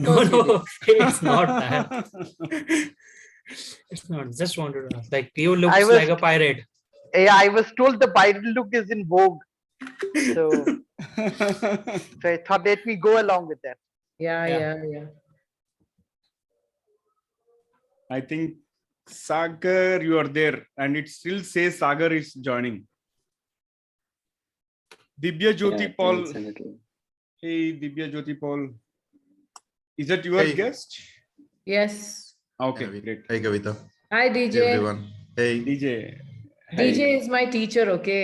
No, course you did. no, it's not that. It's not. Just wanted to ask. Like you I looks was like a pirate. I was told the pirate look is in vogue, so I thought let me go along with that. Yeah, Yeah. yeah, yeah. I think Sagar, you are there, and it still says Sagar is joining. Divya Jyoti Paul. Hey, Divya Jyoti Paul. Is that your Hey. guest? Yes. Okay, Yeah, great. Hey, Kavita. Hi, Hey, DJ. everyone. Hey. DJ. DJ is my teacher, okay?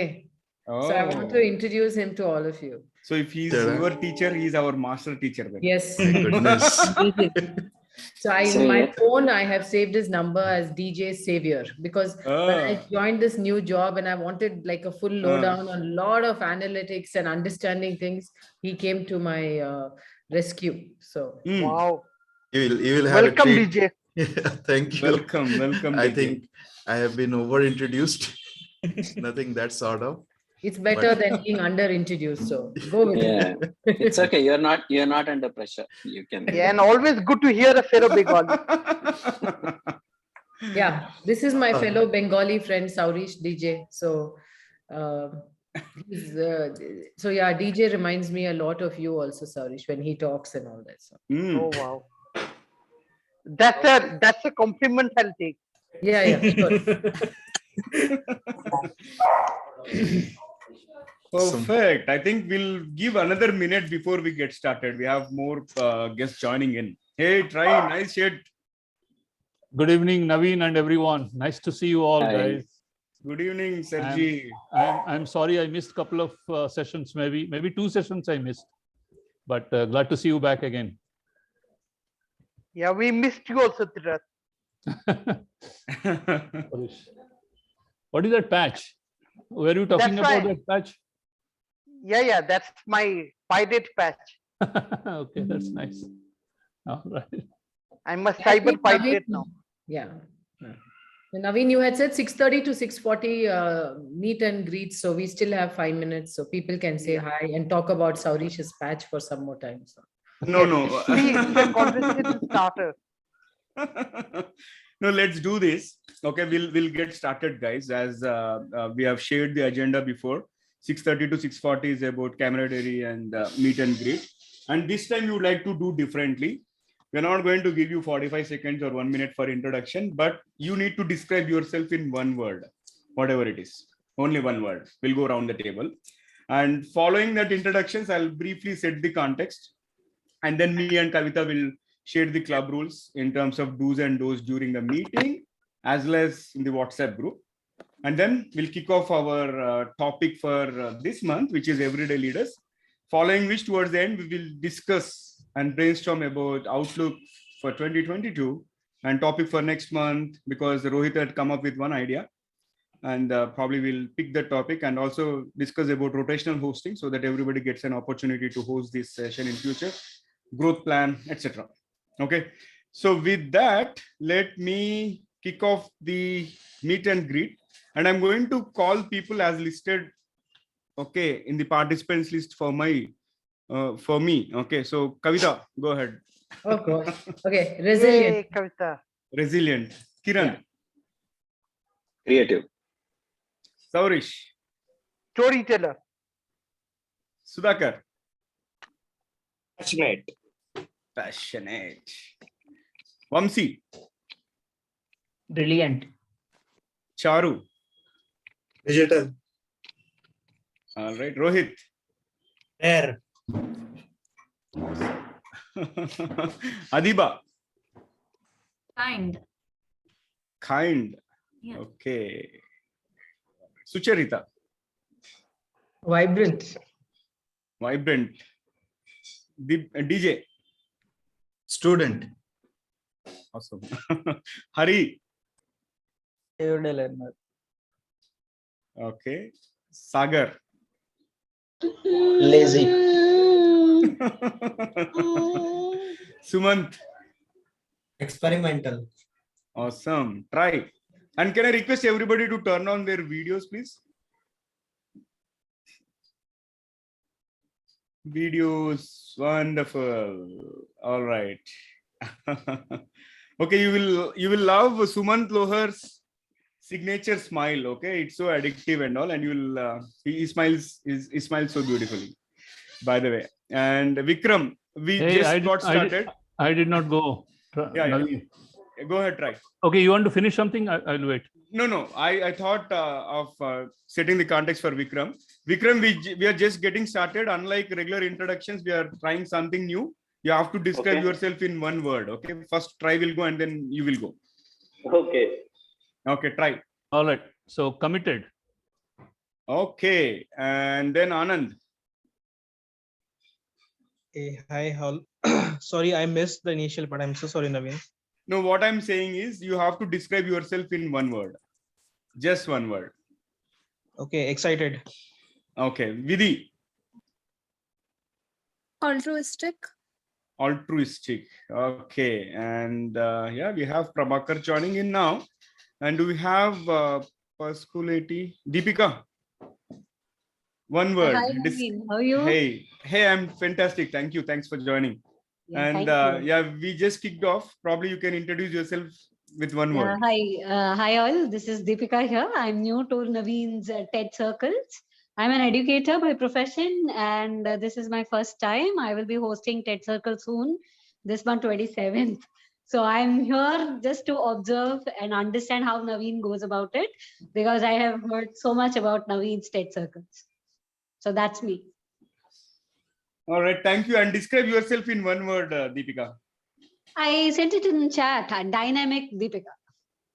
So I want to Oh. introduce him to all of you. So if he's Tada. your teacher, he's our master teacher then. Yes. My goodness. So in my phone, I have saved his number as DJ Savior because when I joined this new job and I wanted like a full lowdown on a lot of analytics and understanding things, he came to my rescue. So Wow. You will have Welcome, a treat. DJ. Thank you. Welcome. I DJ. think I have been over introduced. Nothing that sort of. it's better than being under introduced. So go with it. It's okay. You're not under pressure. You can. Yeah, and always good to hear a fellow Bengali. Yeah, this is my fellow Bengali friend Saurish DJ. So, so yeah, DJ reminds me a lot of you also, Saurish, when he talks and all that. So. Oh wow. That's a compliment I'll take. Yeah, sure. Perfect. I think we'll give another minute before we get started. We have more guests joining in. Hey, try nice shade. Good evening, Naveen and everyone. Nice to see you all, Hi. guys. Good evening, Sergi. I'm sorry I missed a couple of sessions, maybe 2 sessions I missed, but glad to see you back again. Yeah, we missed you also, Tirat. What is that patch? Were you talking That's about right. that patch? Yeah, that's my pirate patch. Okay, that's nice. All right. I'm a I cyber think pirate Naveen- now. Yeah. So Naveen, you had said 6:30 to 6:40 meet and greet. So we still have 5 minutes. So people can say hi and talk about Saurish's patch for some more time. So. No. See, it's a conversation starter. No, let's do this. Okay, we'll get started, guys. As we have shared the agenda before. 6:30 to 6:40 is about camaraderie and meet and greet. And this time you would like to do differently. We're not going to give you 45 seconds or 1 minute for introduction, but you need to describe yourself in one word, whatever it is. Only one word. We'll go around the table. And following that introductions, I'll briefly set the context. And then me and Kavita will share the club rules in terms of do's and don'ts during the meeting, as well as in the WhatsApp group. And then we'll kick off our topic for this month, which is Everyday Leaders. Following which, towards the end, we will discuss and brainstorm about outlook for 2022 and topic for next month, because Rohit had come up with one idea. And probably we'll pick the topic and also discuss about rotational hosting so that everybody gets an opportunity to host this session in future, growth plan, etc. Okay. So with that, let me kick off the meet and greet. And I'm going to call people as listed, okay, in the participants list for me. Okay, so Kavita, go ahead. Oh gosh. Okay. Resilient. Yay, Kavita. Resilient. Kiran. Creative. Saurish. Storyteller. Sudhakar. Passionate. Vamsi. Brilliant. Charu. Digital. All right. Rohit. Rare. Adiba. Kind. Yeah. Okay. Sucharita. Vibrant. Vibrant. DJ. Student. Awesome. Hari. Okay. Sagar. Lazy. Sumant. Experimental. Awesome. Try. And can I request everybody to turn on their videos, please? Videos, wonderful. All right. Okay, you will love Sumant Lohar's signature smile. Okay, it's so addictive and all, and he smiles so beautifully. By the way, and Vikram, we Hey, just got started. I did not go. Yeah. Naveen. Go ahead, try. Okay, you want to finish something? I'll wait. No. I thought of setting the context for Vikram. Vikram, we are just getting started. Unlike regular introductions, we are trying something new. You have to describe yourself in one word. Okay, first try will go and then you will go. Okay, try. All right. So committed. Okay, and then Anand. Hey, hi, all. Sorry, I missed the initial part. I'm so sorry, Naveen. No, what I'm saying is you have to describe yourself in one word. Just one word. Okay, excited. Okay, Vidhi. Altruistic. Altruistic. Okay, and yeah, we have Prabhakar joining in now. And do we have personality? Deepika. One word. Hi, Naveen. How are you? Hey, I'm fantastic. Thank you. Thanks for joining. Yeah, And thank you. yeah, we just kicked off. Probably you can introduce yourself with one word. Hi all. This is Deepika here. I'm new to Naveen's TED Circles. I'm an educator by profession, and this is my first time. I will be hosting TED Circle soon, this month 27th. So I'm here just to observe and understand how Naveen goes about it, because I have heard so much about Naveen's TED Circles. So that's me. All right. Thank you. And describe yourself in one word, Deepika. I sent it in chat. Dynamic Deepika.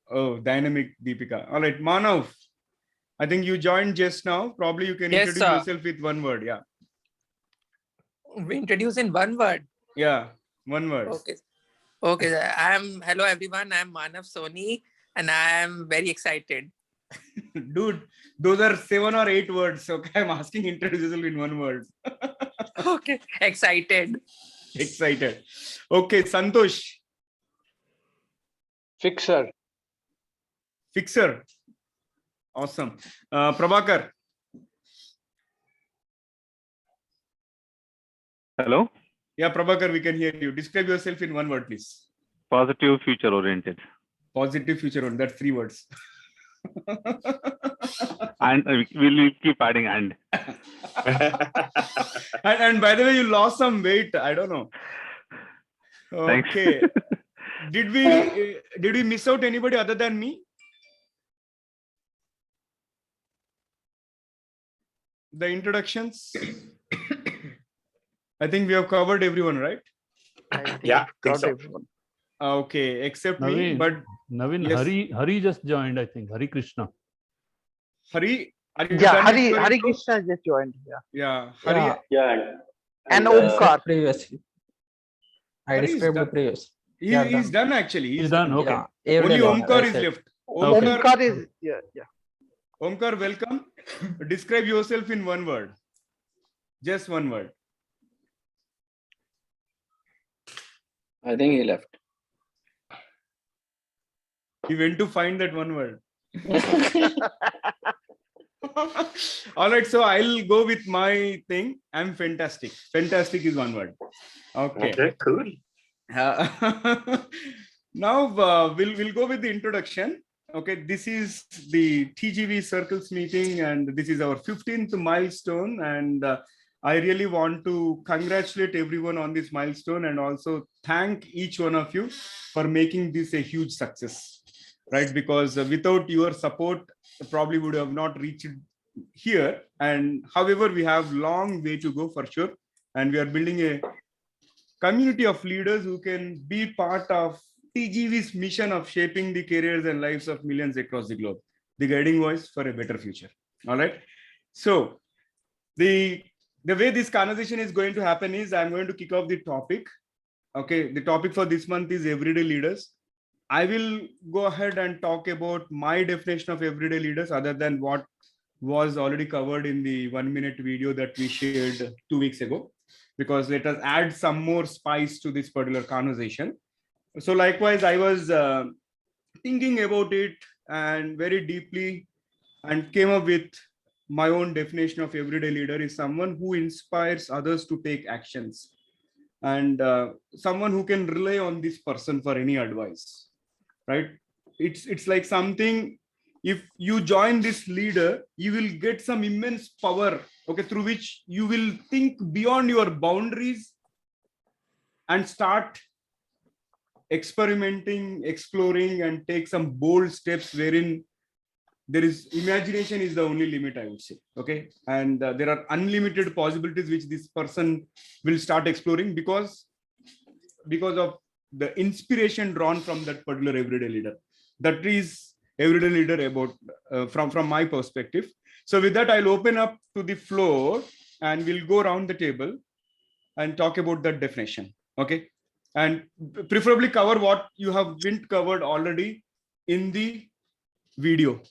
Oh, dynamic Deepika. All right. Manav, I think you joined just now. Probably you can introduce yourself with one word. Yeah. We introduce in one word. Yeah. One word. Okay. Hello everyone. I'm Manav Soni and I am very excited. Dude, those are 7 or 8 words. Okay. I'm asking introduce yourself in one word. Okay. Excited. Okay. Santosh. Fixer. Awesome. Prabhakar. Hello? Yeah, Prabhakar, we can hear you. Describe yourself in one word, please. Positive, future oriented. Positive, future oriented. That's 3 words. And we'll keep adding and. and by the way, you lost some weight. I don't know. Okay. Thanks. Did we miss out anybody other than me? The introductions. I think we have covered everyone, right? Yeah, think so. Okay, except Naveen, me. But Naveen, yes. Hari just joined, I think. Hari Krishna. Hari, are you Yeah, done with your Hari intro? Krishna just joined. Yeah, Hari. Yeah. And Omkar. Previously. I Hari described the done. previous. He's done actually. He's done. Okay. Yeah, Only everyone, Omkar I is said. left. Okay. Omkar is, yeah. Omkar, welcome. Describe yourself in one word. Just one word. I think he left. He went to find that one word. All right, so I'll go with my thing. I'm fantastic. Fantastic is one word. Okay, cool. Now we'll go with the introduction. Okay, this is the TGV Circles meeting, and this is our 15th milestone. And I really want to congratulate everyone on this milestone, and also thank each one of you for making this a huge success, right? Because without your support, probably would have not reached here. And however, we have long way to go for sure. And we are building a community of leaders who can be part of TGV's mission of shaping the careers and lives of millions across the globe, the guiding voice for a better future. All right. So the way this conversation is going to happen is I'm going to kick off the topic. Okay. The topic for this month is everyday leaders. I will go ahead and talk about my definition of everyday leaders other than what was already covered in the 1-minute video that we shared 2 weeks ago, because let us add some more spice to this particular conversation. So likewise, I was thinking about it and very deeply and came up with my own definition of everyday leader is someone who inspires others to take actions, and someone who can rely on this person for any advice, right? It's like something, if you join this leader, you will get some immense power, okay, through which you will think beyond your boundaries and start experimenting, exploring, and take some bold steps wherein there is imagination is the only limit, I would say. Okay. And there are unlimited possibilities which this person will start exploring because of the inspiration drawn from that particular everyday leader. That is everyday leader about from my perspective. So with that, I'll open up to the floor and we'll go around the table and talk about that definition. Okay. And preferably cover what you have been covered already in the video.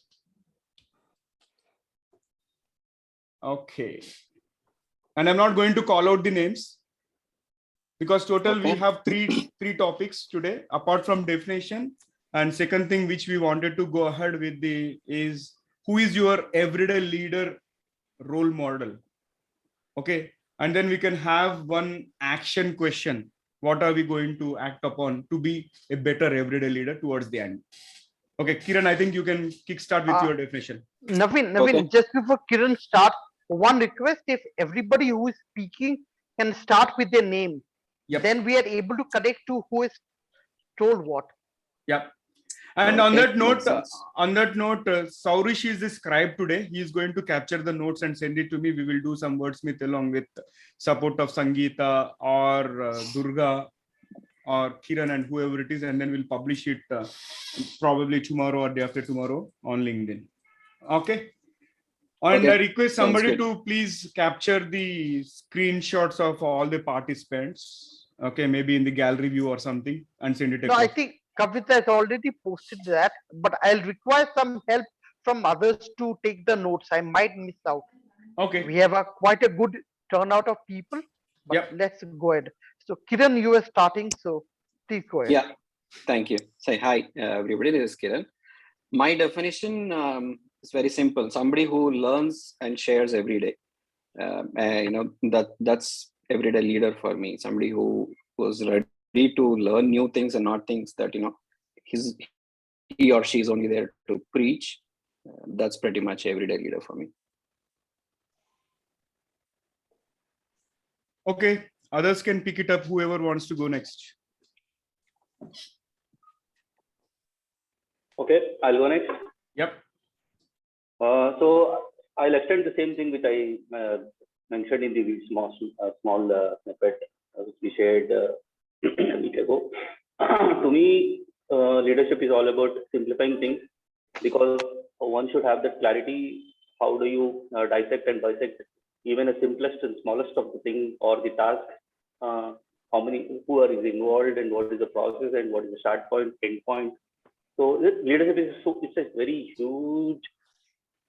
Okay. And I'm not going to call out the names because total we have three topics today apart from definition. And second thing which we wanted to go ahead with is who is your everyday leader role model? Okay. And then we can have one action question. What are we going to act upon to be a better everyday leader towards the end? Okay, Kiran, I think you can kickstart with your definition. Naveen, just before Kiran starts, one request: if everybody who is speaking can start with their name, then we are able to connect to who is told what. Yeah. And on that note, Saurish is the scribe today. He is going to capture the notes and send it to me. We will do some wordsmith along with support of Sangeeta or Durga or Kiran and whoever it is, and then we'll publish it probably tomorrow or day after tomorrow on LinkedIn. Okay. And I request somebody to please capture the screenshots of all the participants. Okay, maybe in the gallery view or something, and send it across. No, I think Kavita has already posted that, but I'll require some help from others to take the notes. I might miss out. Okay. We have quite a good turnout of people, but let's go ahead. So Kiran, you are starting, so please go ahead. Yeah, thank you. Say hi, everybody. This is Kiran. My definition is very simple. Somebody who learns and shares every day. That's everyday leader for me. Somebody who was ready to learn new things and not things that he or she is only there to preach. That's pretty much everyday leader for me. Okay, others can pick it up. Whoever wants to go next. Okay, I'll go next. Yep. So I'll extend the same thing which I mentioned in the small snippet which we shared a week ago. To me, leadership is all about simplifying things, because one should have that clarity. How do you dissect and bisect even the simplest and smallest of the thing or the task? Who are involved, and what is the process, and what is the start point, end point? So leadership is it's a very huge.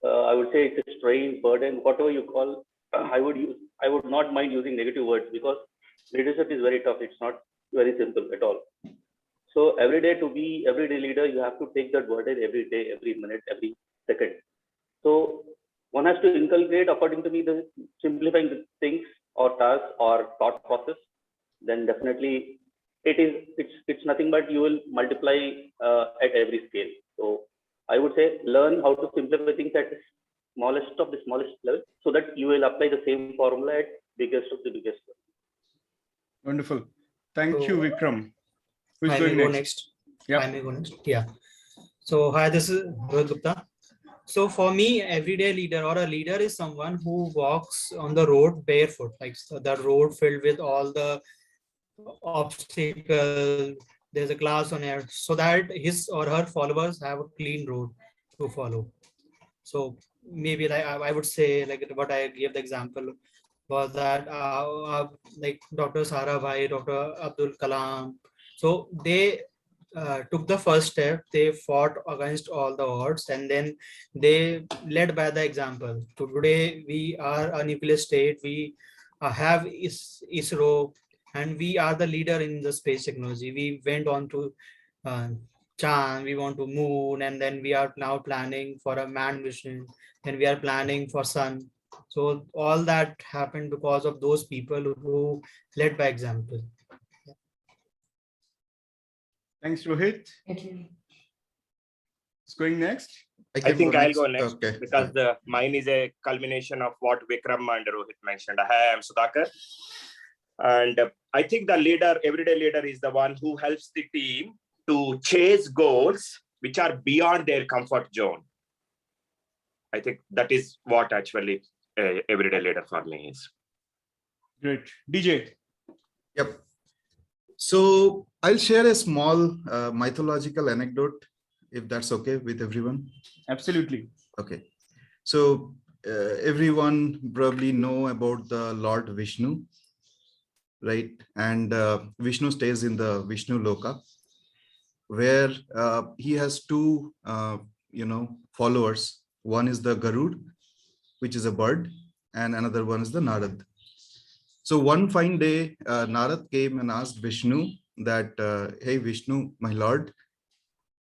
I would say it's a strain, burden, whatever you call. I would not mind using negative words, because leadership is very tough. It's not very simple at all. So every day, to be everyday leader, you have to take that burden every day, every minute, every second. So one has to inculcate, according to me, the simplifying the things or tasks or thought process. Then definitely it's nothing but you will multiply at every scale. So I would say learn how to simplify things at the smallest level, so that you will apply the same formula at biggest of the biggest level. Wonderful. Thank you, Vikram. Who's I going may go next? next. I may go next. Yeah. So hi, this is Rohit Gupta. So for me, everyday leader or a leader is someone who walks on the road barefoot, like the road filled with all the obstacles. There's a glass on it, so that his or her followers have a clean road to follow. So maybe like I would say, like what I gave the example was that like Dr. Sarabhai, Dr. Abdul Kalam. So they took the first step. They fought against all the odds, and then they led by the example. So today we are a nuclear state. We have ISRO, and we are the leader in the space technology. We went on to Chan, we want to moon, and then we are now planning for a manned mission, and we are planning for sun. So all that happened because of those people who led by example. Thanks, Rohit. Who's going next? I think I'll go next because mine is a culmination of what Vikram and Rohit mentioned. Hi, I'm Sudhakar. And I think the leader, everyday leader, is the one who helps the team to chase goals which are beyond their comfort zone. I think that is what actually everyday leader for me is. Great. DJ. Yep. So I'll share a small mythological anecdote, if that's okay with everyone. Absolutely. Okay. So everyone probably know about the Lord Vishnu, right? And Vishnu stays in the Vishnu Loka, where he has two, followers. One is the Garud, which is a bird, and another one is the Narad. So one fine day, Narad came and asked Vishnu that, hey, Vishnu, my Lord,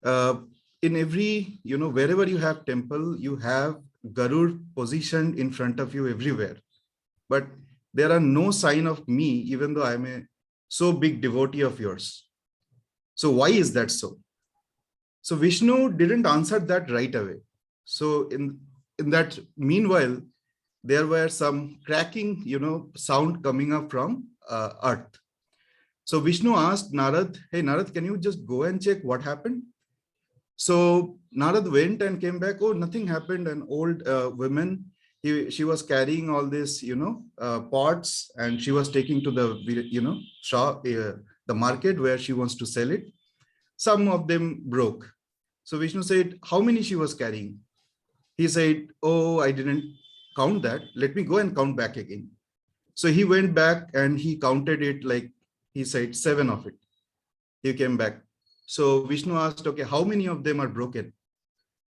in every, wherever you have temple, you have Garud positioned in front of you everywhere. But there are no sign of me, even though I'm a so big devotee of yours. So why is that so? So Vishnu didn't answer that right away. So in that meanwhile, there were some cracking, sound coming up from earth. So Vishnu asked Narad, hey, Narad, can you just go and check what happened? So Narad went and came back. Oh, nothing happened. An old woman, she was carrying all this, pots, and she was taking to the, shop, the market where she wants to sell it. Some of them broke. So Vishnu said, how many she was carrying? He said, oh, I didn't count that. Let me go and count back again. So he went back and he counted it, like he said 7 of it. He came back. So Vishnu asked, okay, how many of them are broken?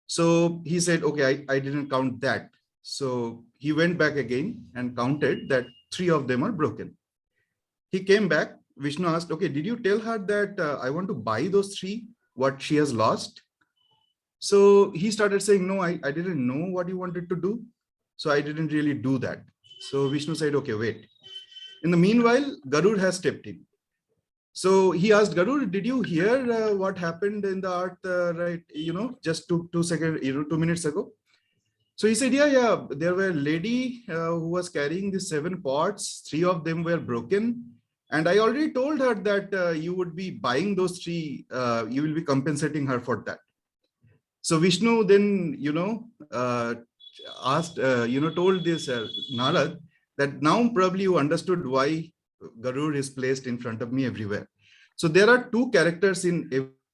So he said, okay, I didn't count that. So he went back again and counted that 3 of them are broken. He came back. Vishnu asked, okay, did you tell her that I want to buy those 3, what she has lost? So he started saying, no, I didn't know what you wanted to do. So I didn't really do that. So Vishnu said, okay, wait. In the meanwhile, Garud has stepped in. So he asked Garud, did you hear what happened in the art, right? Just 2 minutes ago. So he said, yeah, there were a lady who was carrying the 7 pots. 3 of them were broken. And I already told her that you would be buying those 3. You will be compensating her for that. So Vishnu then, asked, told this Narad that now probably you understood why Garud is placed in front of me everywhere. So there are 2 characters in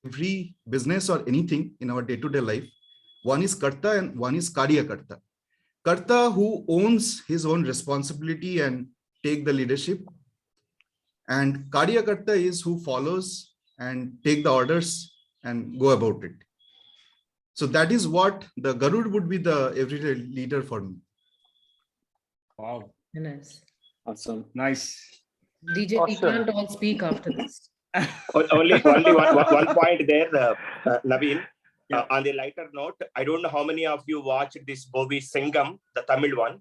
every business or anything in our day-to-day life. One is Karta and one is Karya Karta. Karta, who owns his own responsibility and take the leadership. And Karya Karta is who follows and take the orders and go about it. So that is what the Garud would be, the everyday leader for me. Wow. Nice. Awesome. Nice. DJ, we can't all speak after this. Only one point there, Naveen. On the lighter note, I don't know how many of you watched this movie Singham, the Tamil one,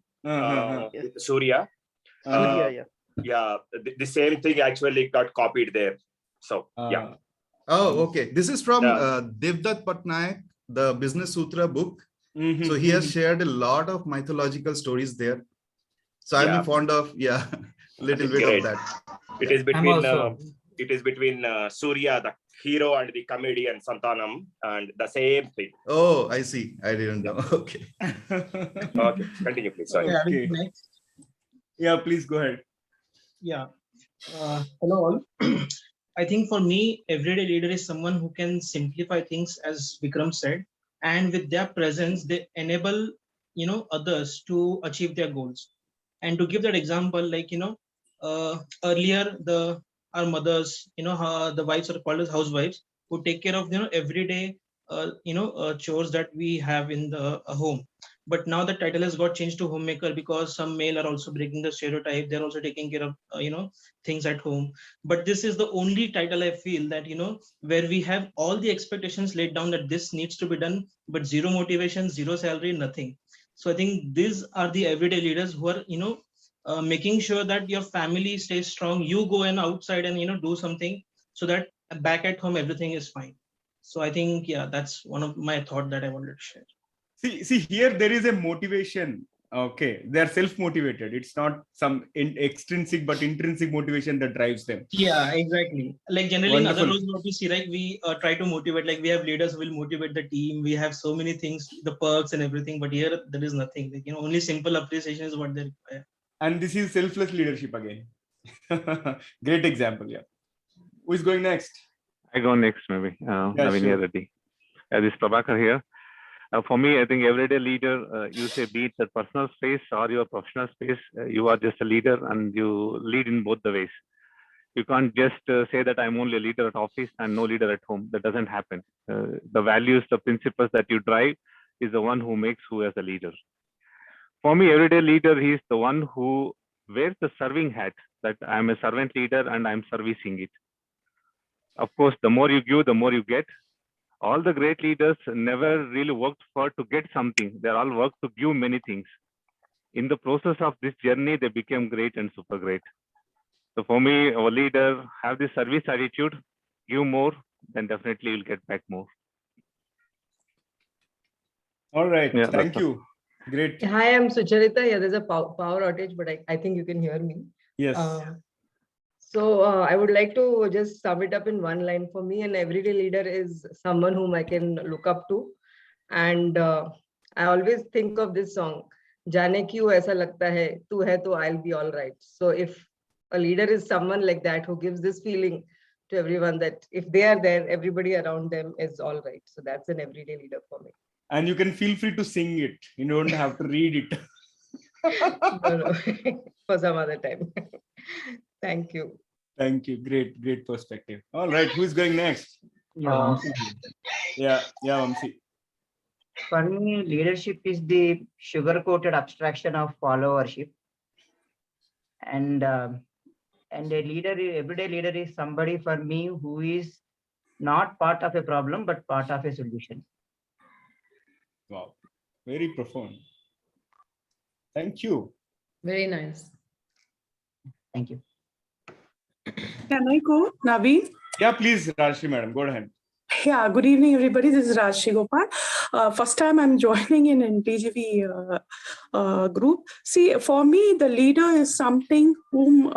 with Surya. Yeah, the same thing actually got copied there. So, yeah. Oh, okay. This is from Devdutt Patnaik, the Business Sutra book. So he has shared a lot of mythological stories there. So I'm fond of, little bit of that. It is between Surya, the hero, and the comedian Santanam, and the same thing. Oh, I see. I didn't know. Okay. Okay, continue, please. Sorry. Okay. Yeah, please go ahead. Yeah. Hello all. I think for me, everyday leader is someone who can simplify things, as Vikram said, and with their presence, they enable others to achieve their goals. And to give that example, like earlier our mothers, the wives are called as housewives, who take care of everyday chores that we have in the home. but now the title has got changed to homemaker because some male are also breaking the stereotype. They're also taking care of things at home. But this is the only title I feel that where we have all the expectations laid down that this needs to be done, but zero motivation, zero salary, nothing. So I think these are the everyday leaders who are making sure that your family stays strong. You go and outside and do something so that back at home everything is fine. So I think that's one of my thought that I wanted to share. See here there is a motivation. Okay, they are self-motivated. It's not some extrinsic but intrinsic motivation that drives them. Yeah, exactly. Like generally Wonderful. in other roles, what we see, right? We try to motivate. Like we have leaders who will motivate the team. We have so many things, the perks and everything. But here there is nothing. Like only simple appreciation is what they require. And this is selfless leadership again. Great example. Yeah. Who is going next? I go next, maybe. Naveen, sure. ready. This is Prabhakar here. For me, I think everyday leader, you say be it the personal space or your professional space, you are just a leader and you lead in both the ways. You can't just say that I'm only a leader at office and no leader at home. That doesn't happen. The values, the principles that you drive is the one who makes who as a leader. For me, everyday leader, he is the one who wears the serving hat, that I'm a servant leader and I'm servicing it. Of course, the more you give, the more you get. All the great leaders never really worked for to get something. They all worked to give many things. In the process of this journey, they became great and super great. So for me, our leader have this service attitude, give more, then definitely you'll get back more. All right. Yeah, thank you. Great. Hi, I'm Sucharita. Yeah, there's a power outage, but I think you can hear me. Yes. I would like to just sum it up in one line. For me, an everyday leader is someone whom I can look up to. And I always think of this song, Jaane kyun aisa lagta hai, tu hai to I'll be all right. So if a leader is someone like that who gives this feeling to everyone that if they are there, everybody around them is all right. So that's an everyday leader for me. And you can feel free to sing it. You don't have to read it. No. For some other time. Thank you. Thank you. Great perspective. All right. Who is going next? Yeah, Vamsi. For me, leadership is the sugar-coated abstraction of followership. And a leader, everyday leader is somebody for me who is not part of a problem, but part of a solution. Wow. Very profound. Thank you. Very nice. Thank you. Can I go, Naveen? Yeah, please, Rajshri madam, go ahead. Yeah, good evening, everybody. This is Rajshri Gopal. First time I'm joining in TGV group. See, for me, the leader is something whom,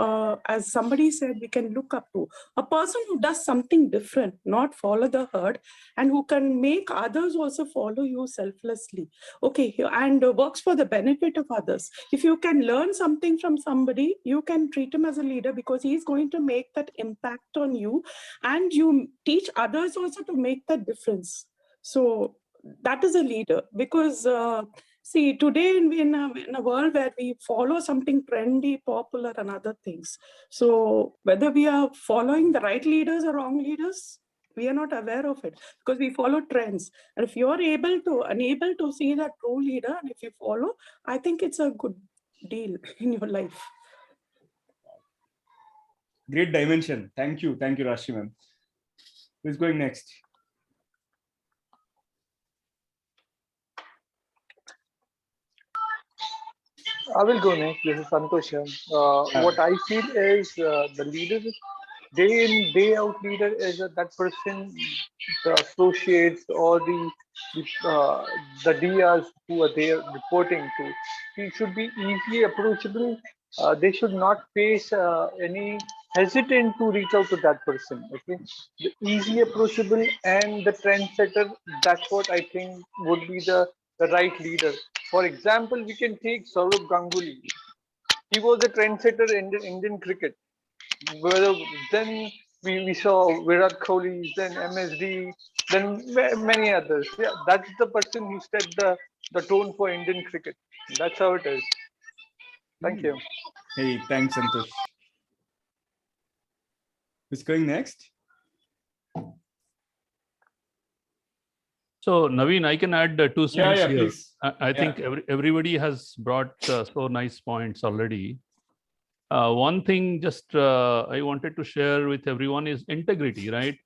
as somebody said, we can look up to. A person who does something different, not follow the herd, and who can make others also follow you selflessly. Okay, and works for the benefit of others. If you can learn something from somebody, you can treat him as a leader because he's going to make that impact on you, and you teach others also to make that difference. So that is a leader, because see, today in a world where we follow something trendy, popular and other things, so whether we are following the right leaders or wrong leaders, we are not aware of it because we follow trends. And if you are unable to see that true leader, and if you follow, I think it's a good deal in your life. Great dimension. Thank you, Rashmi ma'am. Who's going next? I will go next. This is Santosh. What I feel is the leader, day in, day out leader is that person, the associates or the DRs who are there reporting to. He should be easily approachable. They should not face any hesitant to reach out to that person. Okay, the easily approachable and the trendsetter. That's what I think would be the right leader. For example, we can take Saurav Ganguly. He was a trendsetter in Indian cricket. Then we saw Virat Kohli, then MSD, then many others. Yeah, that's the person who set the tone for Indian cricket. That's how it is. Thank you. Hey, thanks, Santosh. Who's going next? So Naveen, I can add 2 cents here. Please. I think everybody has brought so nice points already. One thing just I wanted to share with everyone is integrity, right?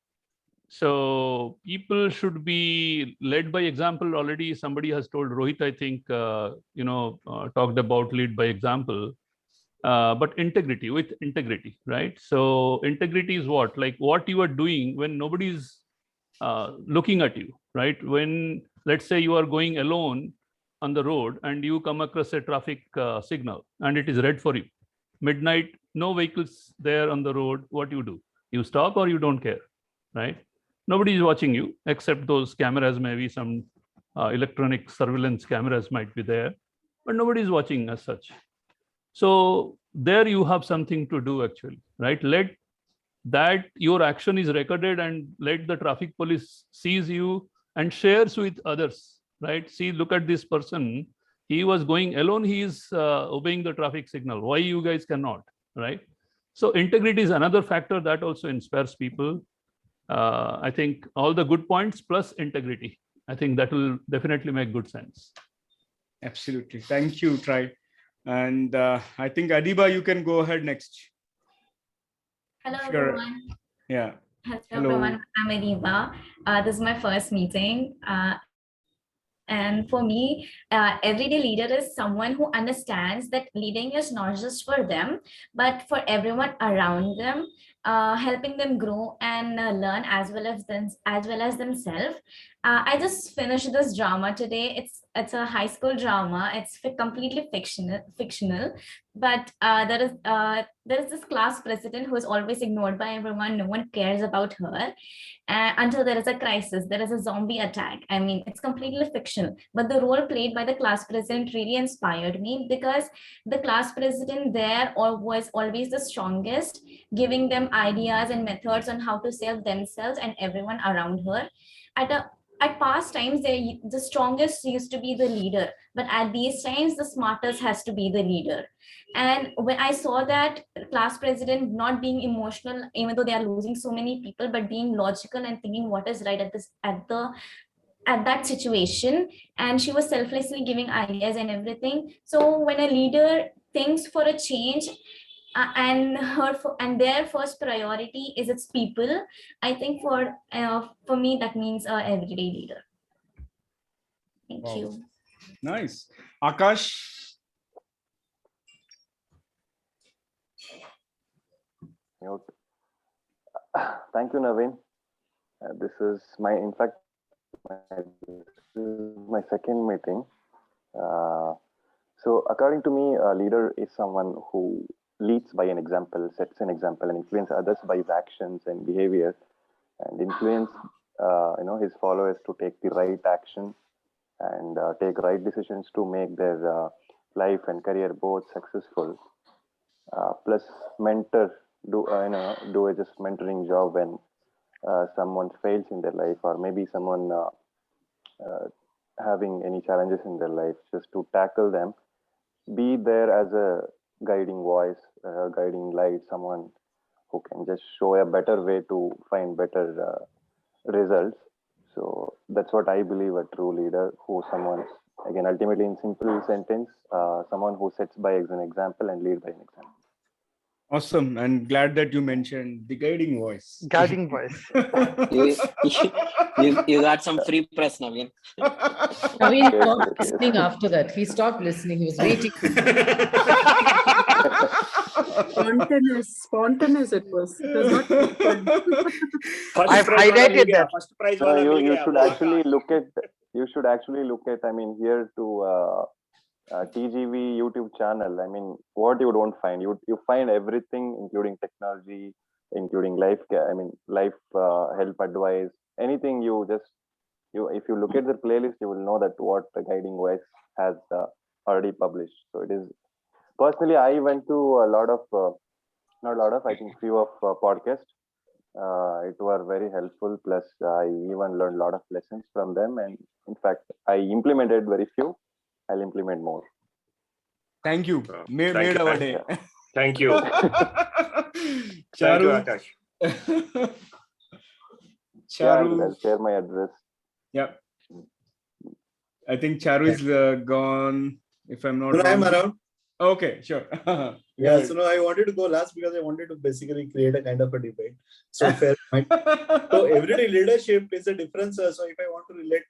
So people should be led by example. Already somebody has told, Rohit, I think, talked about lead by example. But integrity, with integrity, right? So integrity is what? Like what you are doing when nobody's looking at you, right? When, let's say you are going alone on the road and you come across a traffic signal and it is red for you. Midnight, no vehicles there on the road. What you do? You stop or you don't care, right? Nobody is watching you except those cameras, maybe some electronic surveillance cameras might be there, but nobody is watching as such. So there you have something to do actually, right? Let that your action is recorded and let the traffic police sees you and shares with others, right? See, look at this person. He was going alone. He is obeying the traffic signal. Why you guys cannot, right? So integrity is another factor that also inspires people. I think all the good points plus integrity. I think that will definitely make good sense. Absolutely. Thank you, Try. And I think Adiba, you can go ahead next. Hello, Sure. everyone. Yeah. Hello, Hello. everyone. I'm Adiba. This is my first meeting. And for me, everyday leader is someone who understands that leading is not just for them, but for everyone around them, helping them grow and learn as well as themselves. I just finished this drama today. It's a high school drama. It's completely fictional, but there is this class president who is always ignored by everyone. No one cares about her until there is a crisis. There is a zombie attack. I mean, it's completely fictional, but the role played by the class president really inspired me because the class president there was always the strongest, giving them ideas and methods on how to save themselves and everyone around her. At past times, the strongest used to be the leader, but at these times, the smartest has to be the leader. And when I saw that class president not being emotional, even though they are losing so many people, but being logical and thinking what is right at that situation, and she was selflessly giving ideas and everything. So when a leader thinks for a change, and their first priority is its people, I think for me that means everyday leader. Thank Wow. you. Nice. Akash. Thank you, Naveen. This is my second meeting. So according to me, a leader is someone who leads by an example, sets an example, and influences others by his actions and behavior, and influence his followers to take the right action and take right decisions to make their life and career both successful. Plus, mentor do a just mentoring job when someone fails in their life, or maybe someone having any challenges in their life, just to tackle them. Be there as a guiding voice, guiding light, someone who can just show a better way to find better results. So that's what I believe a true leader, who someone, again, ultimately in simple sentence, someone who sets by an example and lead by an example. Awesome, and glad that you mentioned the guiding voice. Guiding voice. you got some free press, Naveen. Naveen stopped listening after that. He stopped listening. He was waiting. Spontaneous it was. It was not. I've highlighted that. First prize You should actually look at. You should actually look at. I mean, here to TGV YouTube channel. I mean, what you don't find, you find everything, including technology, including life. I mean, life help advice. Anything if you look at the playlist, you will know that what the guiding voice has already published. So it is. Personally, I went to a lot of, not a lot of, I think few of podcasts. It were very helpful. Plus, I even learned a lot of lessons from them. And in fact, I implemented very few. I'll implement more. Thank you. Made our day. Thank you. Charu. Thank you, Akash. Yeah, I'll share my address. Yeah. I think Charu is gone. If I'm not No, I'm wrong. around. Okay, sure. Yeah, so no, I wanted to go last because I wanted to basically create a kind of a debate. So fair point. So everyday leadership is a difference. So if I want to relate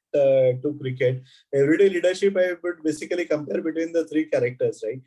to cricket, everyday leadership, I would basically compare between the three characters, right?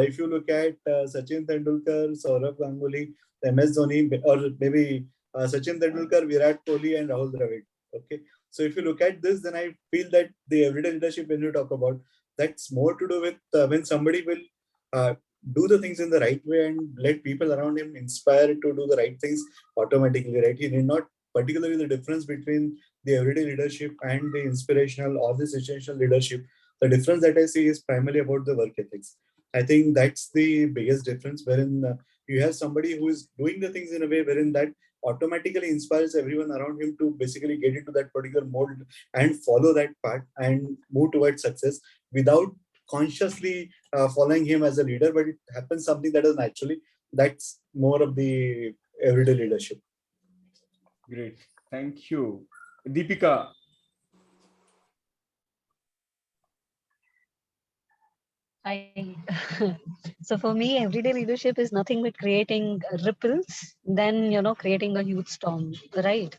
If you look at Sachin Tendulkar, Saurabh Ganguly, MS Dhoni, or maybe Sachin Tendulkar, Virat Kohli, and Rahul Dravid. Okay, so if you look at this, then I feel that the everyday leadership, when you talk about, that's more to do with when somebody will do the things in the right way and let people around him inspire to do the right things automatically, right? He need not, particularly the difference between the everyday leadership and the inspirational or the situational leadership. The difference that I see is primarily about the work ethics. I think that's the biggest difference, wherein you have somebody who is doing the things in a way wherein that automatically inspires everyone around him to basically get into that particular mode and follow that path and move towards success without consciously following him as a leader, but it happens something that is naturally. That's more of the everyday leadership. Great, thank you. Deepika. So for me, everyday leadership is nothing but creating ripples, then, creating a huge storm, right?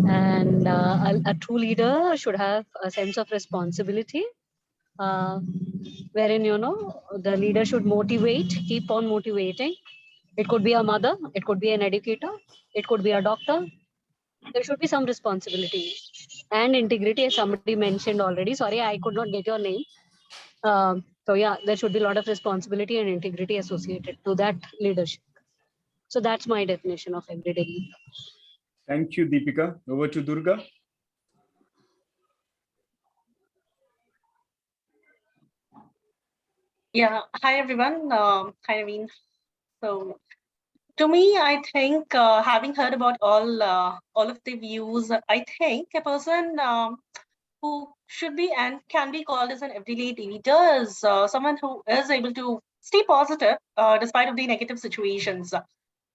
And a true leader should have a sense of responsibility, wherein, the leader should motivate, keep on motivating. It could be a mother, it could be an educator, it could be a doctor. There should be some responsibility and integrity, as somebody mentioned already. Sorry, I could not get your name. So yeah, there should be a lot of responsibility and integrity associated to that leadership. So that's my definition of everyday leader. Thank you, Deepika. Over to Durga. Yeah, hi everyone. Hi Naveen. So to me, I think having heard about all of the views, I think a person who should be and can be called as an everyday leader is someone who is able to stay positive despite of the negative situations.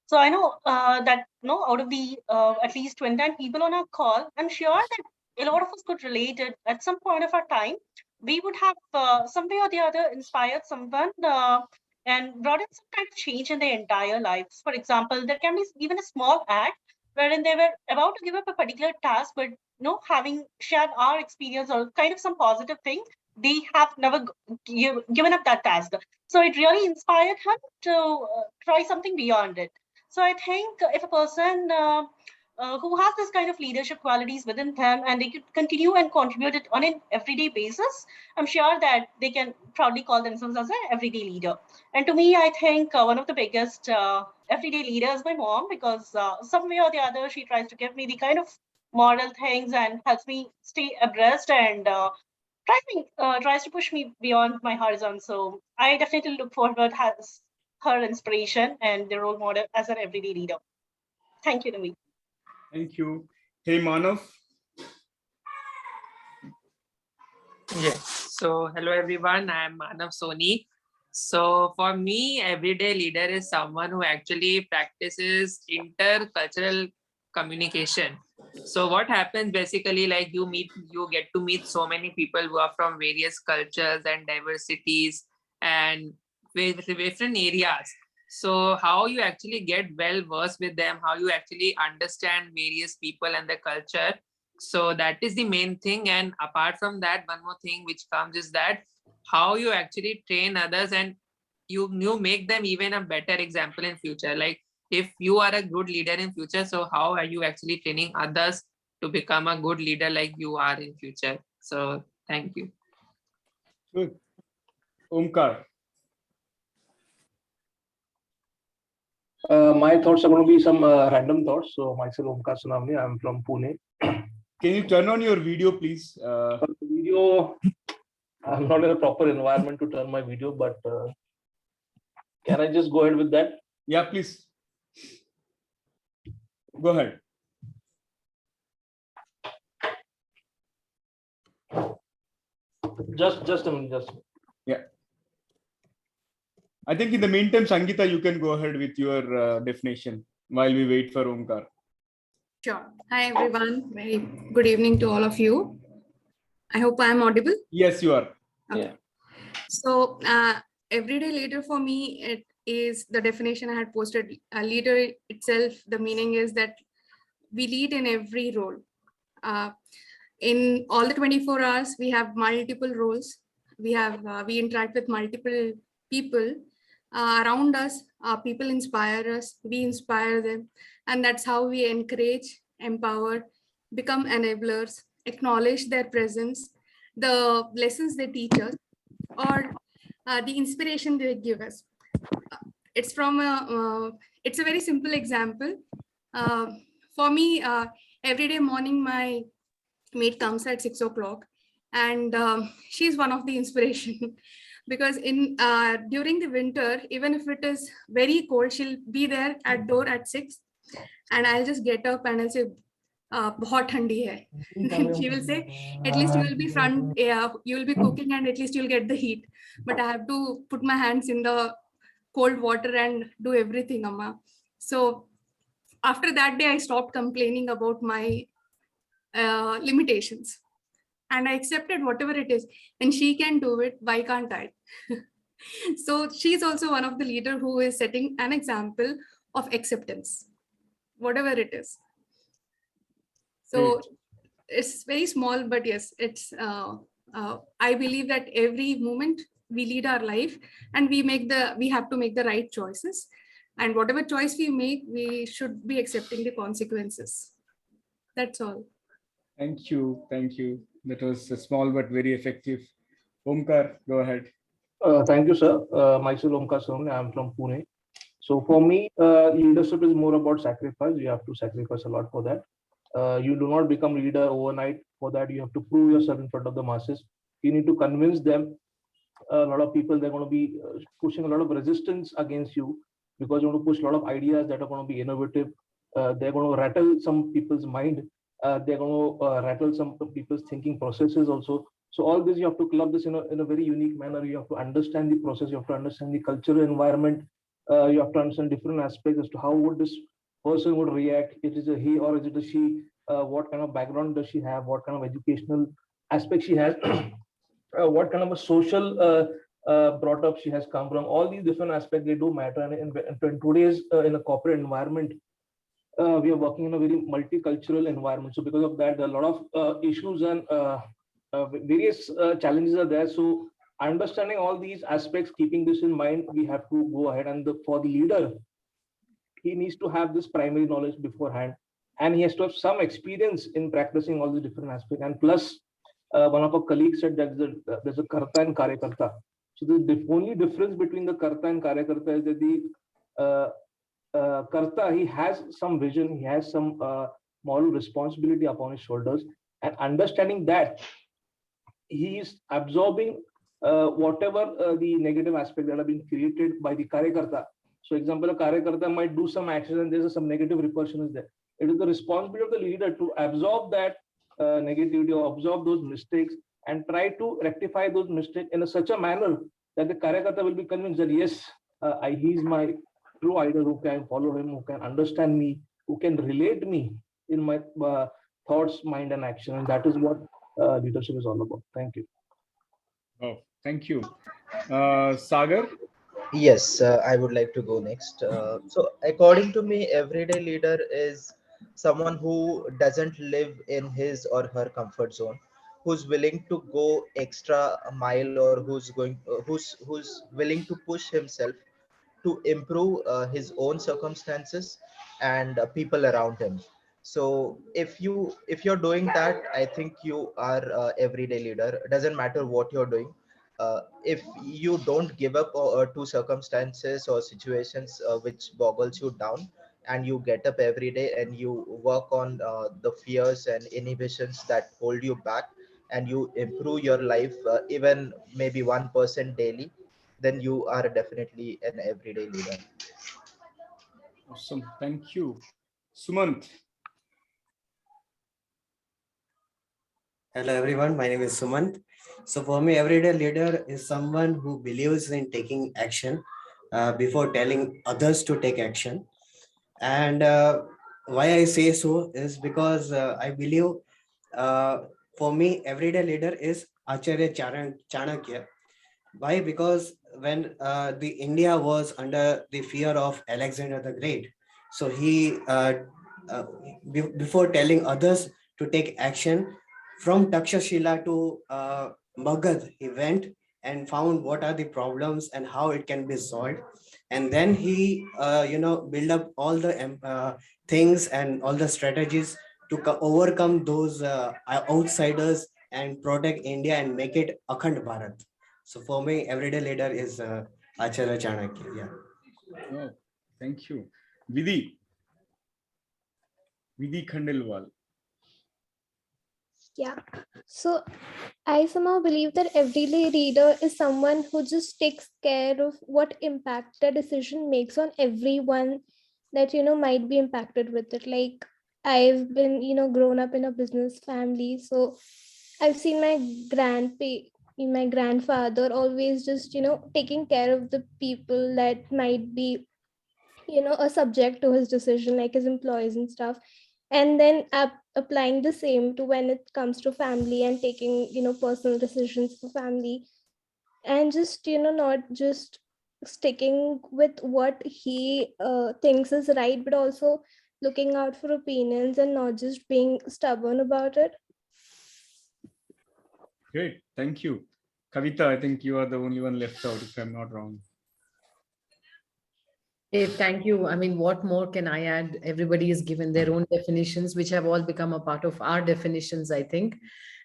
So I know that out of the at least 29 people on our call, I'm sure that a lot of us could relate it at some point of our time. We would have some way or the other inspired someone and brought in some kind of change in their entire lives. For example, there can be even a small act wherein they were about to give up a particular task, but having shared our experience or kind of some positive thing, they have never given up that task. So it really inspired her to try something beyond it. So I think if a person who has this kind of leadership qualities within them and they could continue and contribute it on an everyday basis, I'm sure that they can proudly call themselves as an everyday leader. And to me, I think one of the biggest everyday leaders is my mom, because some way or the other, she tries to give me the kind of moral things and helps me stay abreast and tries to push me beyond my horizon. So I definitely look forward has her inspiration and the role model as an everyday leader. Thank you, Navi. Thank you. Hey, Manav. Yes. So hello everyone. I am Manav Soni. So for me, everyday leader is someone who actually practices intercultural communication. So what happens basically, like you get to meet so many people who are from various cultures and diversities and with different areas. So how you actually get well versed with them, how you actually understand various people and the culture. So that is the main thing. And apart from that, one more thing which comes is that how you actually train others and you make them even a better example in future. Like if you are a good leader in future, so how are you actually training others to become a good leader like you are in future? So thank you. Good. Omkar. My thoughts are going to be some random thoughts. So myself, Omkar Sunamni, I'm from Pune. Can you turn on your video, please? Video, I'm not in a proper environment to turn my video, but can I just go ahead with that? Yeah, please. Go ahead. Just a minute. Yeah. I think in the meantime, Sangeeta, you can go ahead with your definition while we wait for Omkar. Sure. Hi, everyone. Very good evening to all of you. I hope I am audible. Yes, you are. Okay. Yeah. So everyday leader for me, it is the definition I had posted. A leader itself, the meaning is that we lead in every role. In all the 24 hours, we have multiple roles. We interact with multiple people around us. People inspire us, we inspire them. And that's how we encourage, empower, become enablers, acknowledge their presence, the lessons they teach us, or the inspiration they give us. It's a very simple example. For me, every day morning, my maid comes at 6 o'clock, and she's one of the inspiration because during the winter, even if it is very cold, she'll be there at door at 6, and I'll just get up and I'll say, "Bahut thandi hai." She will say, "At least you will be you will be cooking, and at least you'll get the heat." But I have to put my hands in the cold water and do everything, Amma. So after that day, I stopped complaining about my limitations, and I accepted whatever it is, and she can do it. Why can't I? So she's also one of the leader who is setting an example of acceptance, whatever it is. So it's very small, but yes, it's. I believe that every moment we lead our life, and we have to make the right choices, and whatever choice we make, we should be accepting the consequences. That's all. Thank you. Thank you. That was small but very effective. Omkar, go ahead. Thank you, sir. Myself, Omkar Sonne. I'm from Pune. So for me, leadership is more about sacrifice. You have to sacrifice a lot for that. You do not become leader overnight. For that, you have to prove yourself in front of the masses. You need to convince them. A lot of people, they're going to be pushing a lot of resistance against you because you want to push a lot of ideas that are going to be innovative. They're going to rattle some people's mind. They're going to rattle some people's thinking processes also. So all this, you have to club this in a very unique manner. You have to understand the process. You have to understand the cultural environment. You have to understand different aspects as to how would this person would react. Is it a he or is it a she? What kind of background does she have? What kind of educational aspect she has? What kind of a social brought up she has come from? All these different aspects, they do matter. And in today's in a corporate environment, we are working in a very multicultural environment. So because of that, there are a lot of issues and various challenges are there. So understanding all these aspects, keeping this in mind, we have to go ahead. And for the leader, he needs to have this primary knowledge beforehand, and he has to have some experience in practicing all the different aspects. And plus, one of our colleagues said that there's a karta and karyakarta. So the only difference between the karta and karyakarta is that the karta, he has some vision, he has some moral responsibility upon his shoulders, and understanding that he is absorbing whatever the negative aspects that have been created by the karyakarta. So example, a karyakarta might do some action and there's some negative repercussion is there. It is the responsibility of the leader to absorb that negativity or absorb those mistakes and try to rectify those mistakes in such a manner that the karyakarta will be convinced that yes, he is my true idol, who can follow him, who can understand me, who can relate me in my thoughts, mind, and action. And that is what leadership is all about. Thank you. Oh, thank you. Sagar? Yes, I would like to go next. So according to me, everyday leader is someone who doesn't live in his or her comfort zone, who's willing to go extra mile, or who's willing to push himself to improve his own circumstances and people around him. So if you're doing that, I think you are everyday leader. Doesn't matter what you're doing. If you don't give up to circumstances or situations which boggles you down, and you get up every day and you work on the fears and inhibitions that hold you back, and you improve your life even maybe 1% daily, then you are definitely an everyday leader. Awesome. Thank you. Sumant. Hello everyone, my name is Sumant. So for me, everyday leader is someone who believes in taking action before telling others to take action. And why I say so is because I believe for me, everyday leader is Acharya Chanakya. Why? Because when the India was under the fear of Alexander the Great, so he before telling others to take action, from Takshashila to Magad, he went and found what are the problems and how it can be solved, and then he build up all the things and all the strategies to overcome those outsiders and protect India and make it Akhand Bharat. So for me, everyday leader is Acharya Chanakya. Yeah. Oh, thank you. Vidhi Khandelwal. Yeah. So I somehow believe that everyday leader is someone who just takes care of what impact the decision makes on everyone that, might be impacted with it. Like I've been, grown up in a business family. So I've seen my grandfather always just, taking care of the people that might be, a subject to his decision, like his employees and stuff. And then applying the same to when it comes to family and taking, personal decisions for family. And just, not just sticking with what he thinks is right, but also looking out for opinions and not just being stubborn about it. Great, thank you. Kavita, I think you are the only one left out, if I'm not wrong. Hey, thank you. I mean, what more can I add? Everybody has given their own definitions, which have all become a part of our definitions, I think.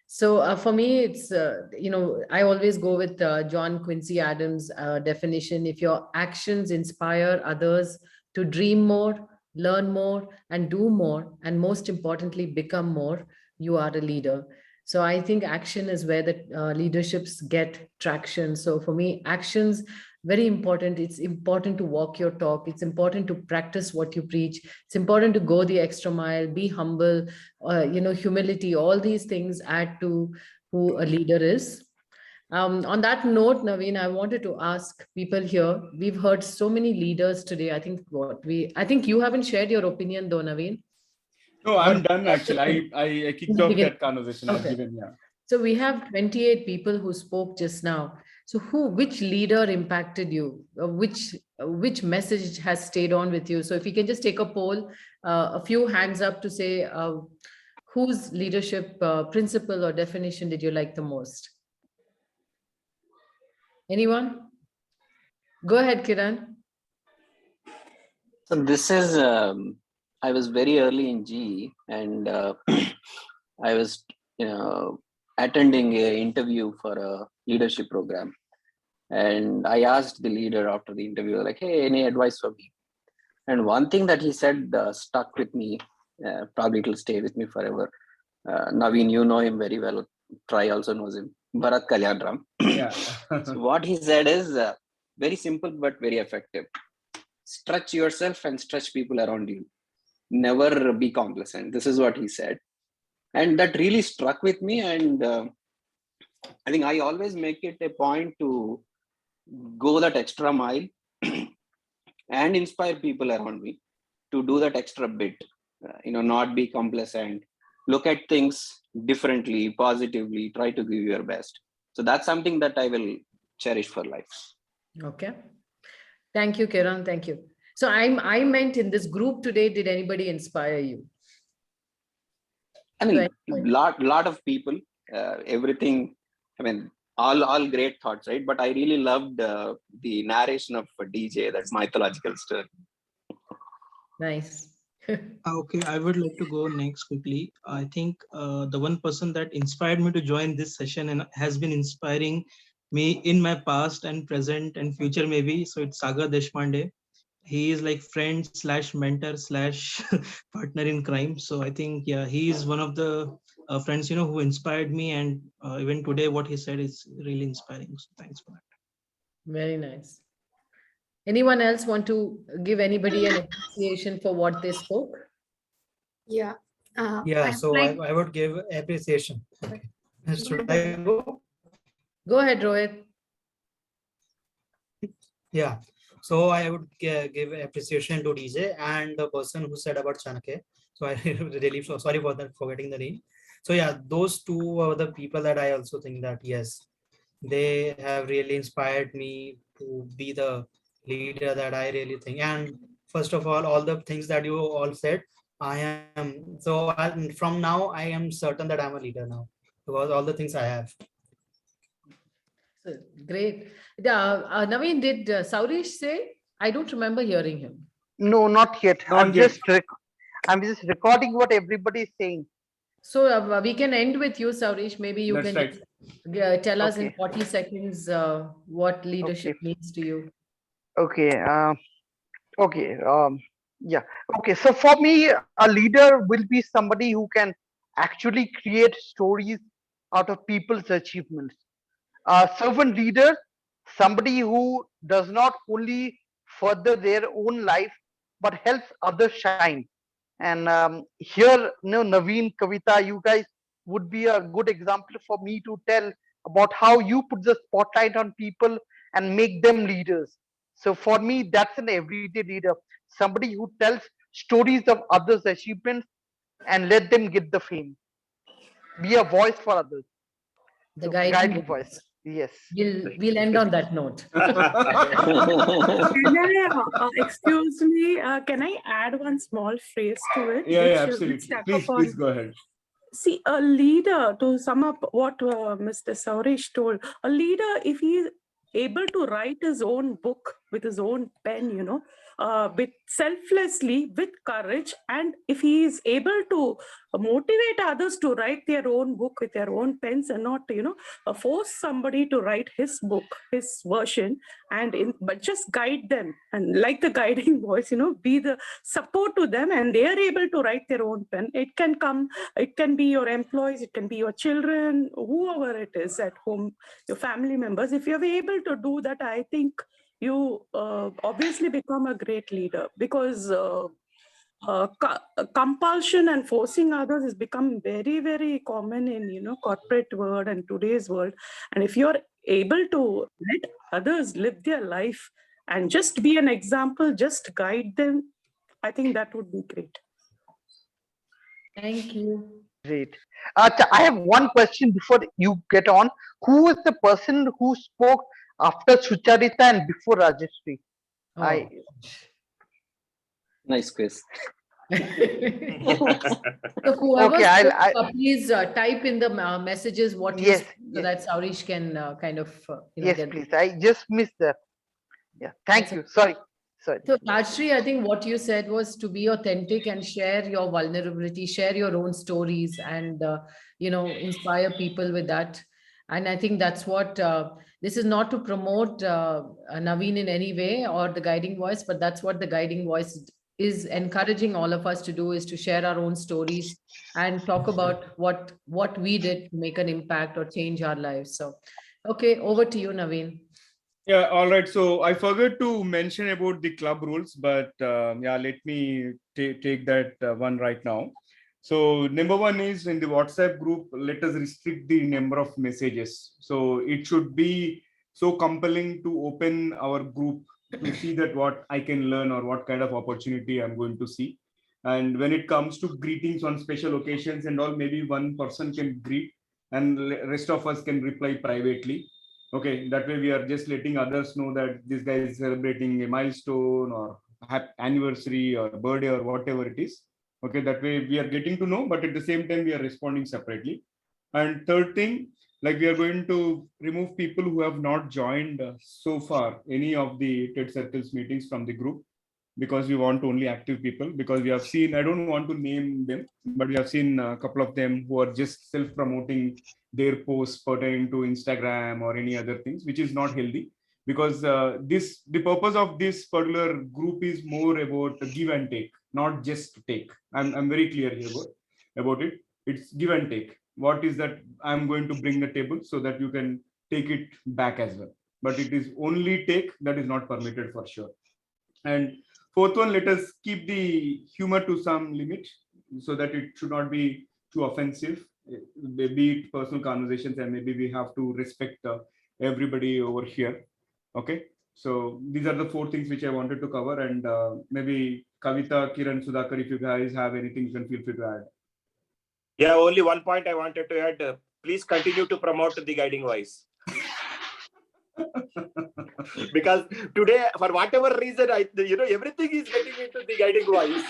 So for me, it's, I always go with John Quincy Adams' definition. If your actions inspire others to dream more, learn more, and do more, and most importantly, become more, you are a leader. So I think action is where the leaderships get traction. So for me, actions, very important. It's important to walk your talk. It's important to practice what you preach. It's important to go the extra mile, be humble, humility. All these things add to who a leader is. On that note, Naveen, I wanted to ask people here. We've heard so many leaders today. I think you haven't shared your opinion though, Naveen. No, I'm done actually. I kicked off that conversation. Okay. I've given, yeah. So we have 28 people who spoke just now. So which leader impacted you? Which message has stayed on with you? So if you can just take a poll, a few hands up to say whose leadership principle or definition did you like the most? Anyone? Go ahead, Kiran. So this is, I was very early in GE and I was attending an interview for a leadership program. And I asked the leader after the interview, like, hey, any advice for me? And one thing that he said stuck with me, probably it'll stay with me forever. Naveen, you know him very well. Try also knows him. Bharat Kalyanram. Yeah. So what he said is very simple but very effective. Stretch yourself and stretch people around you. Never be complacent. This is what he said. And that really struck with me. And I think I always make it a point to go that extra mile and inspire people around me to do that extra bit, not be complacent, look at things differently, positively, try to give your best. So that's something that I will cherish for life. Okay. Thank you, Kiran. Thank you. So I meant in this group today, did anybody inspire you? I mean, lot of people, everything, I mean, all great thoughts, right? But I really loved the narration of DJ, that mythological story. Nice. Okay, I would like to go next quickly. I think the one person that inspired me to join this session and has been inspiring me in my past and present and future maybe, so it's Sagar Deshpande. He is like friend / mentor / partner in crime. So I think, yeah, he is one of the friends, who inspired me, and even today what he said is really inspiring. So thanks for that. Very nice. Anyone else want to give anybody an appreciation for what they spoke? Yeah. Yeah, so I would give appreciation. Should I go? Go ahead, Rohit. Yeah, so I would give appreciation to DJ and the person who said about Chanakya. So I really sorry for that, forgetting the name. So yeah, those two are the people that I also think that yes, they have really inspired me to be the leader that I really think. And first of all the things that you all said, I am from now I am certain that I'm a leader now because all the things I have. So, great. Naveen, did Saurish say? I don't remember hearing him. No, not yet. Not yet. I'm just recording what everybody is saying. So we can end with you, Saurish. Maybe you That's can right. just, tell us in Okay. 40 seconds what leadership means to you. Okay. Okay. Yeah. Okay. So for me, a leader will be somebody who can actually create stories out of people's achievements. A servant leader, somebody who does not only further their own life but helps others shine. And here, Naveen, Kavita, you guys would be a good example for me to tell about how you put the spotlight on people and make them leaders. So for me, that's an everyday leader, somebody who tells stories of others' achievements and let them get the fame. Be a voice for others. The So guiding voice. voice. Yes. We'll end on that note. Can I, excuse me, can I add one small phrase to it? Yeah, which absolutely. stuck Please upon- go ahead. See, a leader, to sum up what Mr. Saurish told, a leader, if he is able to write his own book with his own pen, with selflessly, with courage, and if he is able to motivate others to write their own book with their own pens and not, force somebody to write his book, his version, but just guide them and like the guiding voice, be the support to them, and they are able to write their own pen. It can be your employees, it can be your children, whoever it is at home, your family members. If you're able to do that, I think you obviously become a great leader, because compulsion and forcing others has become very, very common in corporate world and today's world. And if you're able to let others live their life and just be an example, just guide them, I think that would be great. Thank you. Great. I have one question before you get on. Who was the person who spoke after Sucharita and before Rajeshri? Oh. Nice quiz. So whoever Okay, spoke, please type in the messages what you spoke, so that Saurish can kind of yes, get. please. I just missed that. Yeah, thank you. Sorry. So Rajshri, I think what you said was to be authentic and share your vulnerability, share your own stories, and inspire people with that. And I think that's what this is, not to promote Naveen in any way or the guiding voice, but that's what the guiding voice is encouraging all of us to do, is to share our own stories and talk about what we did to make an impact or change our lives. So, okay, over to you, Naveen. Yeah, all right. So I forgot to mention about the club rules, but yeah, let me take that one right now. So number one is, in the WhatsApp group, let us restrict the number of messages. So it should be so compelling to open our group to see that what I can learn or what kind of opportunity I'm going to see. And when it comes to greetings on special occasions and all, maybe one person can greet and rest of us can reply privately. Okay, that way we are just letting others know that this guy is celebrating a milestone or anniversary or birthday or whatever it is. Okay, that way we are getting to know, but at the same time we are responding separately. And third thing, like, we are going to remove people who have not joined so far any of the TED Circles meetings from the group, because we want only active people. Because we have seen, I don't want to name them, but we have seen a couple of them who are just self-promoting their posts pertaining to Instagram or any other things, which is not healthy. Because the purpose of this particular group is more about give and take, not just take. I'm very clear here about it. It's give and take. What is that I'm going to bring the table so that you can take it back as well. But it is only take, that is not permitted for sure. And fourth one, let us keep the humor to some limit so that it should not be too offensive, be it personal conversations, and maybe we have to respect everybody over here. Okay, so these are the four things which I wanted to cover, and maybe Kavita, Kiran, Sudhakar, if you guys have anything, you can feel free to add. Yeah, only one point I wanted to add. Please continue to promote the guiding voice. Because today, for whatever reason, everything is getting into the guiding voice.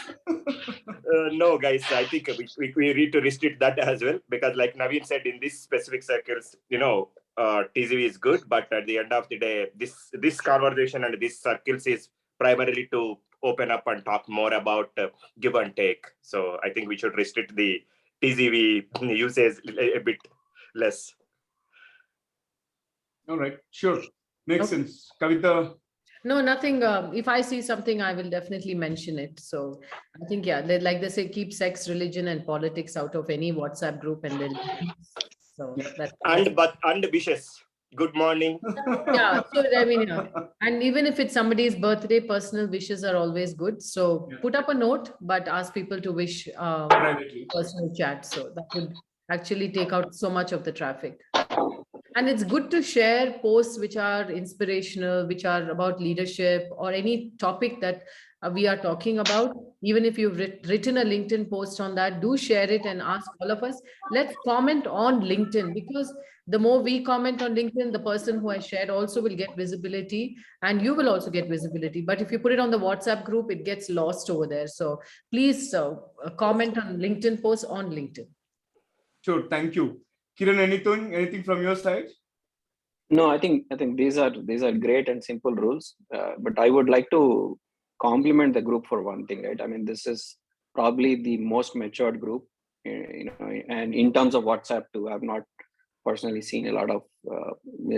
No, guys, I think we need to restrict that as well, because like Naveen said, in these specific circles, TCV is good, but at the end of the day, this conversation and this circles is primarily to open up and talk more about give and take. So I think we should restrict the TCV usage a bit less. All right, sure. Makes sense. Kavita? No, nothing. If I see something, I will definitely mention it. So I think, yeah, like they say, keep sex, religion, and politics out of any WhatsApp group, and then so and wishes. Good morning. Yeah, so I mean, yeah. And even if it's somebody's birthday, personal wishes are always good. So put up a note, but ask people to wish personal chat. So that would actually take out so much of the traffic. And it's good to share posts which are inspirational, which are about leadership or any topic that we are talking about. Even if you've written a LinkedIn post on that, do share it and ask all of us. Let's comment on LinkedIn, because the more we comment on LinkedIn, the person who I shared also will get visibility, and you will also get visibility. But if you put it on the WhatsApp group, it gets lost over there. So please comment on LinkedIn posts on LinkedIn. Sure, thank you. Kiran, anything from your side? No, I think these are great and simple rules. But I would like to compliment the group for one thing, right? I mean, this is probably the most matured group, and in terms of WhatsApp too. I've not personally seen a lot of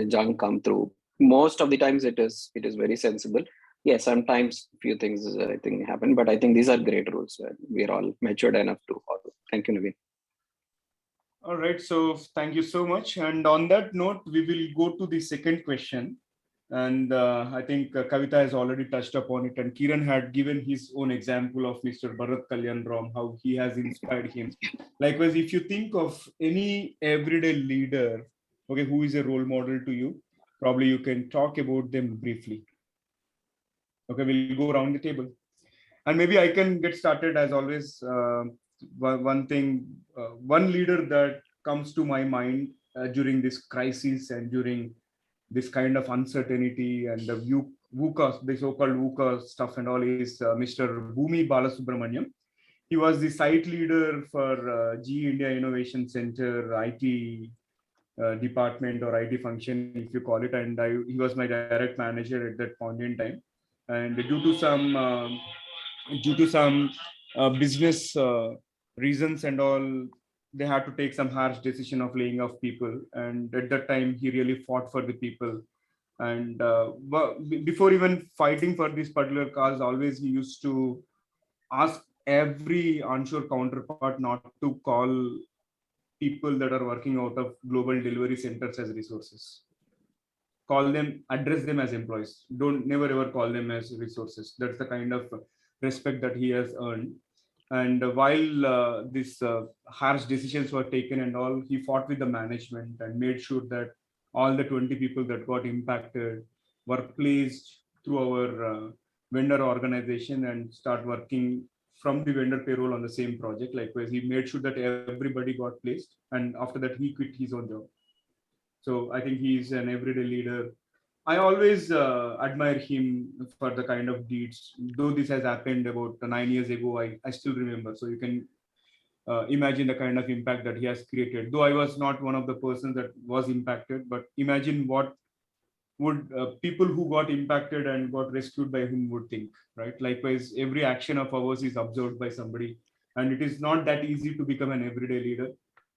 junk come through. Most of the times it is very sensible. Yes, sometimes few things I think happen, but I think these are great rules. We are all matured enough to follow. Thank you, Naveen. All right, so thank you so much. And on that note, we will go to the second question. And I think Kavita has already touched upon it. And Kiran had given his own example of Mr. Bharat Kalyan Ram, how he has inspired him. Likewise, if you think of any everyday leader, okay, who is a role model to you, probably you can talk about them briefly. Okay, we'll go around the table. And maybe I can get started as always. One leader that comes to my mind during this crisis and during this kind of uncertainty and the VUCA, the so-called VUCA stuff and all is Mr. Bhumi Balasubramaniam. He was the site leader for GE India Innovation Center, IT department or IT function, if you call it. And he was my direct manager at that point in time. And due to some business reasons and all, they had to take some harsh decision of laying off people. And at that time, he really fought for the people. And before even fighting for this particular cause, always he used to ask every onshore counterpart not to call people that are working out of global delivery centers as resources. Call them, address them as employees. Never ever call them as resources. That's the kind of respect that he has earned. And while these harsh decisions were taken and all, he fought with the management and made sure that all the 20 people that got impacted were placed through our vendor organization and start working from the vendor payroll on the same project. Likewise, he made sure that everybody got placed, and after that he quit his own job. So I think he's an everyday leader. I always admire him for the kind of deeds. Though this has happened about 9 years ago, I still remember. So you can imagine the kind of impact that he has created. Though I was not one of the persons that was impacted, but imagine what would people who got impacted and got rescued by him would think, right? Likewise, every action of ours is observed by somebody, and it is not that easy to become an everyday leader.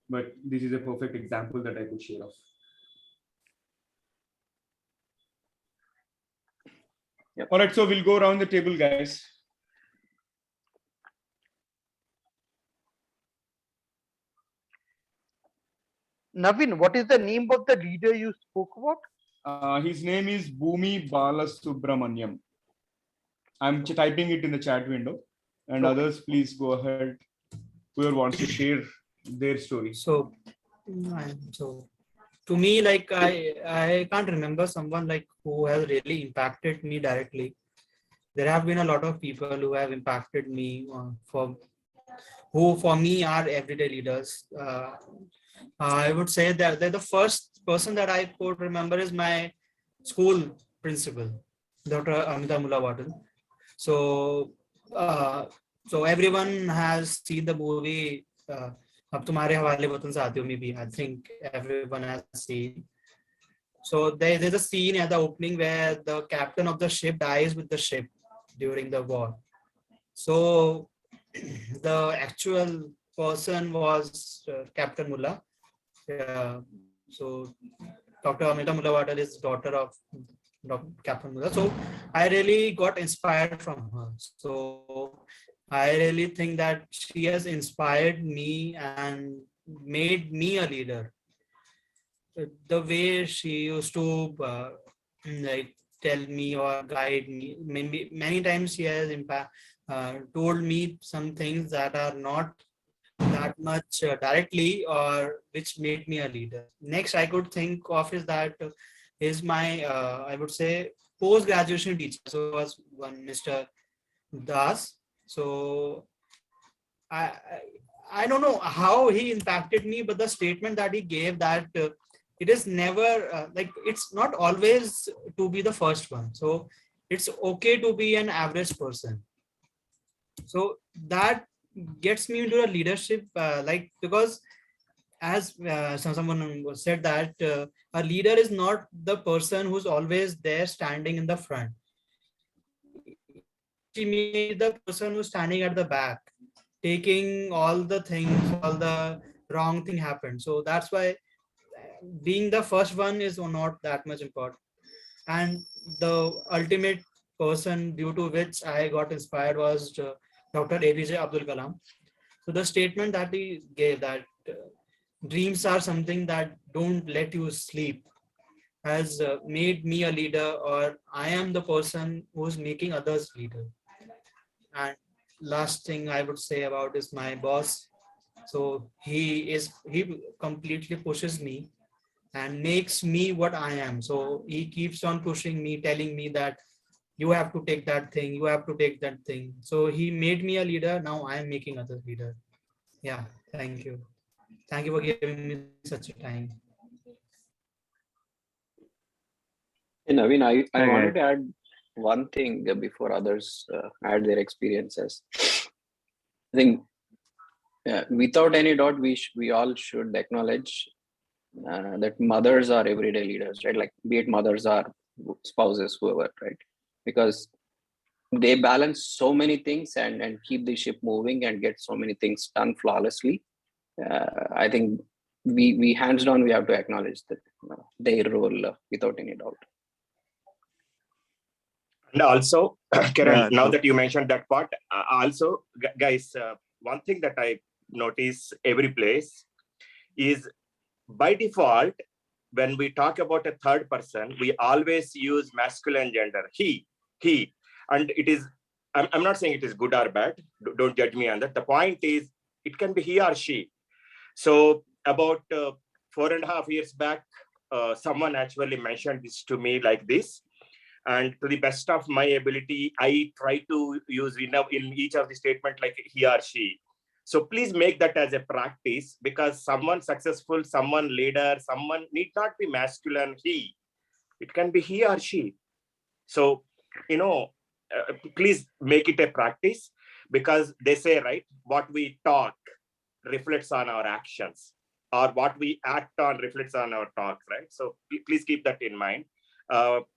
But this is a perfect example that I could share of. Yep. All right, so we'll go around the table, guys. Naveen, what is the name of the leader you spoke about? His name is Bhumi Balasubramaniam. I'm typing it in the chat window, and others, please go ahead. Whoever wants to share their story. So to me, like I can't remember someone like who has really impacted me directly. There have been a lot of people who have impacted me for who for me are everyday leaders. I would say that the first person that I could remember is my school principal, Dr. Amita Mulawadu. So, so everyone has seen the movie. Ab Tumhare Hawale Watan Saathiyon mein bhi, I think everyone has seen. So there's a scene at the opening where the captain of the ship dies with the ship during the war. So the actual person was Captain Mullah. So Dr. Amita Mulawada is daughter of Dr. Captain Mullah. So I really got inspired from her. So I really think that she has inspired me and made me a leader. The way she used to like tell me or guide me, maybe many times she has told me some things that are not that much directly or which made me a leader. Next I could think of is that is my I would say post graduation teacher. So it was one Mr. Das. So I, I I don't know how he impacted me, but the statement that he gave that it is never like it's not always to be the first one. So it's okay to be an average person. So that gets me into a leadership, like because as someone said that a leader is not the person who's always there standing in the front. She may be the person who's standing at the back, taking all the things, all the wrong thing happened. So that's why being the first one is not that much important. And the ultimate person due to which I got inspired was Dr. APJ Abdul Kalam. So the statement that he gave that dreams are something that don't let you sleep has made me a leader, or I am the person who's making others leader. And last thing I would say about is my boss. So he completely pushes me and makes me what I am. So he keeps on pushing me, telling me that you have to take that thing, you have to take that thing. So he made me a leader. Now I am making others leader. Yeah, thank you. Thank you for giving me such a time. And Naveen, I wanted to add one thing before others add their experiences. I think without any doubt, we all should acknowledge that mothers are everyday leaders, right? Like be it mothers or spouses, whoever, right? Because they balance so many things and keep the ship moving and get so many things done flawlessly. I think we hands down we have to acknowledge that their role without any doubt. And also, Kiran, Yeah, now so that you mentioned that part, also, guys, one thing that I notice every place is by default, when we talk about a third person, we always use masculine gender, he, and it is, I'm not saying it is good or bad. Don't judge me on that. The point is, it can be he or she. So about 4.5 years back, someone actually mentioned this to me like this. And to the best of my ability, I try to use in each of the statement like he or she. So please make that as a practice, because someone successful, someone leader, someone need not be masculine, he. It can be he or she. So, please make it a practice, because they say, right, what we talk reflects on our actions, or what we act on reflects on our talks, right? So please keep that in mind. So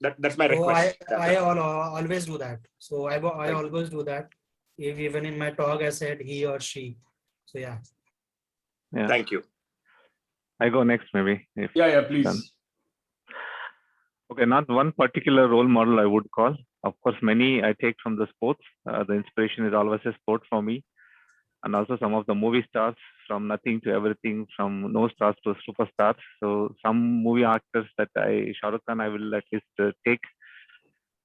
that's my request. I always do that. So I always do that. Even in my talk, I said he or she. So yeah. yeah, Thank you. I go next maybe. If Yeah, please. done. Okay, not one particular role model I would call. Of course, many I take from the sports. The inspiration is always a sport for me. And also some of the movie stars, from nothing to everything, from no stars to superstars. So some movie actors that Shah Rukh Khan, I will at least take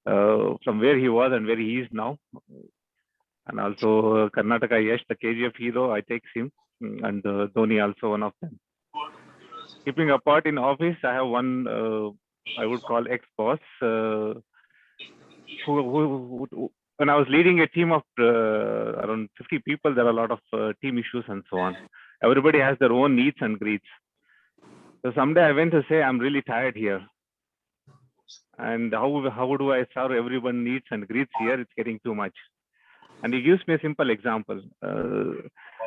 from where he was and where he is now. And also Karnataka Yash, the KGF hero, I take him. And Dhoni also one of them. Keeping apart in office, I have one, I would call ex-boss, who when I was leading a team of around 50 people, there are a lot of team issues and so on. Everybody has their own needs and greeds. So someday I went to say, I'm really tired here. And how do I serve everyone needs and greeds here? It's getting too much. And he gives me a simple example.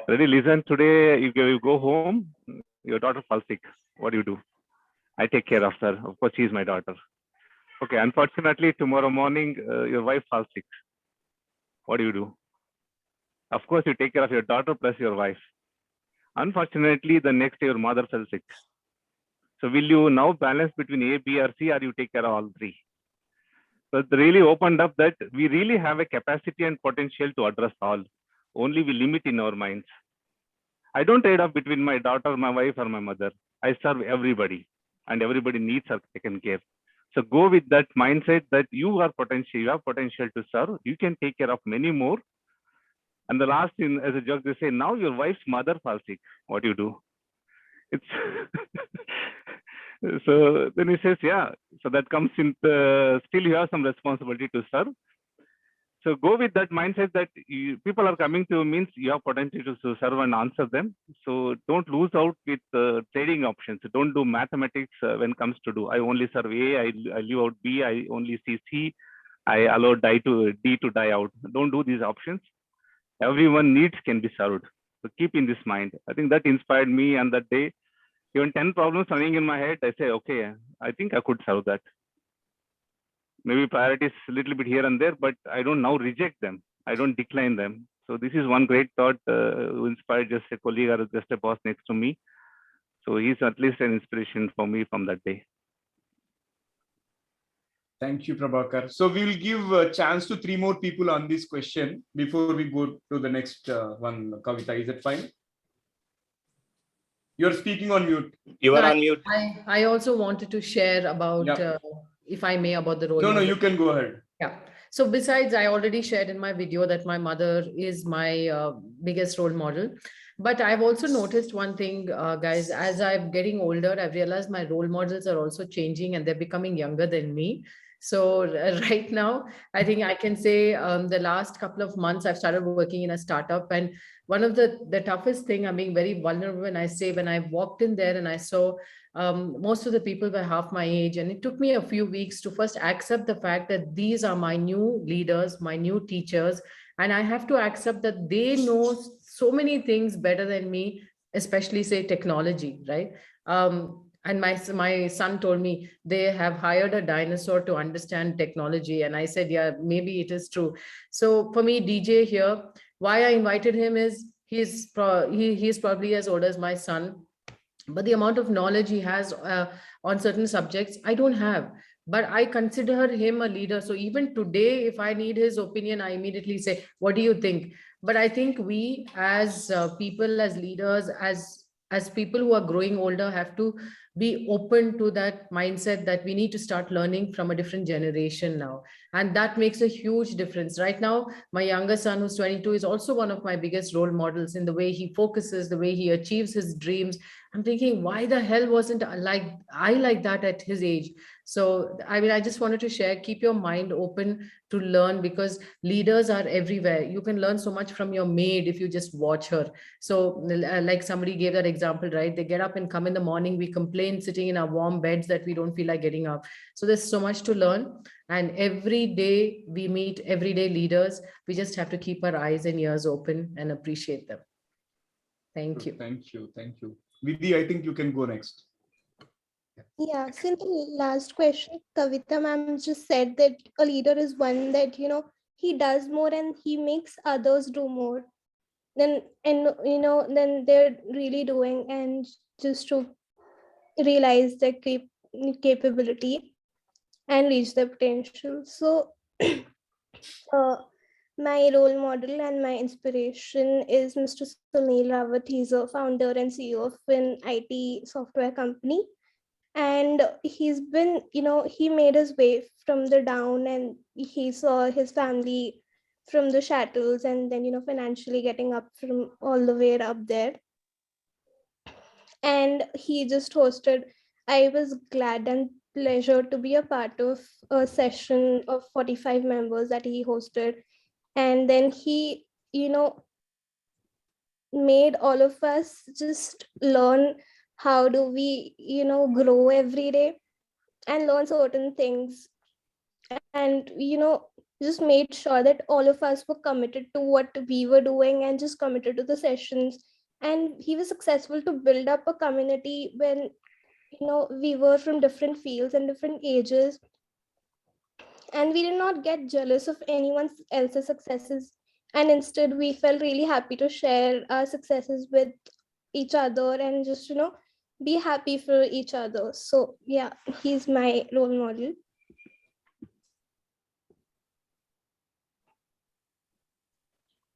Ready, listen, today you go home, your daughter falls sick. What do you do? I take care of her. Of course, she is my daughter. Okay, unfortunately, tomorrow morning, your wife falls sick. What do you do? Of course, you take care of your daughter plus your wife. Unfortunately, the next day, your mother fell sick. So will you now balance between A, B, or C, or you take care of all three? So it really opened up that we really have a capacity and potential to address all. Only we limit in our minds. I don't trade off between my daughter, my wife, or my mother. I serve everybody, and everybody needs are taken care. So go with that mindset that you have potential to serve. You can take care of many more. And the last thing, as a joke, they say, now your wife's mother falls sick. What do you do? It's so then he says, yeah. So that comes in. Still, you have some responsibility to serve. So go with that mindset that people are coming to you means you have potential to serve and answer them. So don't lose out with trading options. Don't do mathematics when it comes to do. I only serve A, I leave out B, I only see C, I allow D to die out. Don't do these options. Everyone needs can be served. So keep in this mind. I think that inspired me, and that day, even 10 problems running in my head, I say, okay, I think I could serve that. Maybe priorities a little bit here and there, but I don't now reject them. I don't decline them. So this is one great thought who inspired just a colleague or just a boss next to me. So he's at least an inspiration for me from that day. Thank you, Prabhakar. So we will give a chance to 3 more people on this question before we go to the next one. Kavita, is it fine? You're speaking on mute. You are on mute. I also wanted to share about, if I may, about the role. No, you can go ahead. Yeah. So besides, I already shared in my video that my mother is my biggest role model. But I've also noticed one thing, guys, as I'm getting older, I've realized my role models are also changing and they're becoming younger than me. So right now, I think I can say the last couple of months, I've started working in a startup. And one of the toughest thing, I'm being very vulnerable when I say, when I walked in there and I saw most of the people were half my age. And it took me a few weeks to first accept the fact that these are my new leaders, my new teachers. And I have to accept that they know so many things better than me, especially say technology, right? And my son told me they have hired a dinosaur to understand technology. And I said, yeah, maybe it is true. So for me, DJ here, why I invited him is he's probably as old as my son, but the amount of knowledge he has on certain subjects, I don't have. But I consider him a leader. So even today, if I need his opinion, I immediately say, what do you think? But I think we as people, as leaders, as people who are growing older, have to be open to that mindset that we need to start learning from a different generation now. And that makes a huge difference. Right now, my younger son, who's 22, is also one of my biggest role models in the way he focuses, the way he achieves his dreams. I'm thinking, why the hell wasn't I like that at his age? So, I mean, I just wanted to share, keep your mind open to learn, because leaders are everywhere. You can learn so much from your maid if you just watch her. So like somebody gave that example, right? They get up and come in the morning. We complain sitting in our warm beds that we don't feel like getting up. So there's so much to learn. And every day we meet everyday leaders. We just have to keep our eyes and ears open and appreciate them. Thank you. Thank you. Thank you. Vidhi, I think you can go next. Yeah, so in the last question, Kavita ma'am just said that a leader is one that, he does more and he makes others do more. Then they're really doing, and just to realize their capability and reach their potential. So my role model and my inspiration is Mr. Sunil Rawat. He's a founder and CEO of an IT software company. And he's been, he made his way from the down, and he saw his family from the shackles, and then, financially getting up from all the way up there. And he just hosted, I was glad and pleasure to be a part of a session of 45 members that he hosted And then he, made all of us just learn how do we, grow every day and learn certain things. And, just made sure that all of us were committed to what we were doing and just committed to the sessions. And he was successful to build up a community when, we were from different fields and different ages, and we did not get jealous of anyone else's successes, and instead we felt really happy to share our successes with each other and just be happy for each other. So yeah, he's my role model.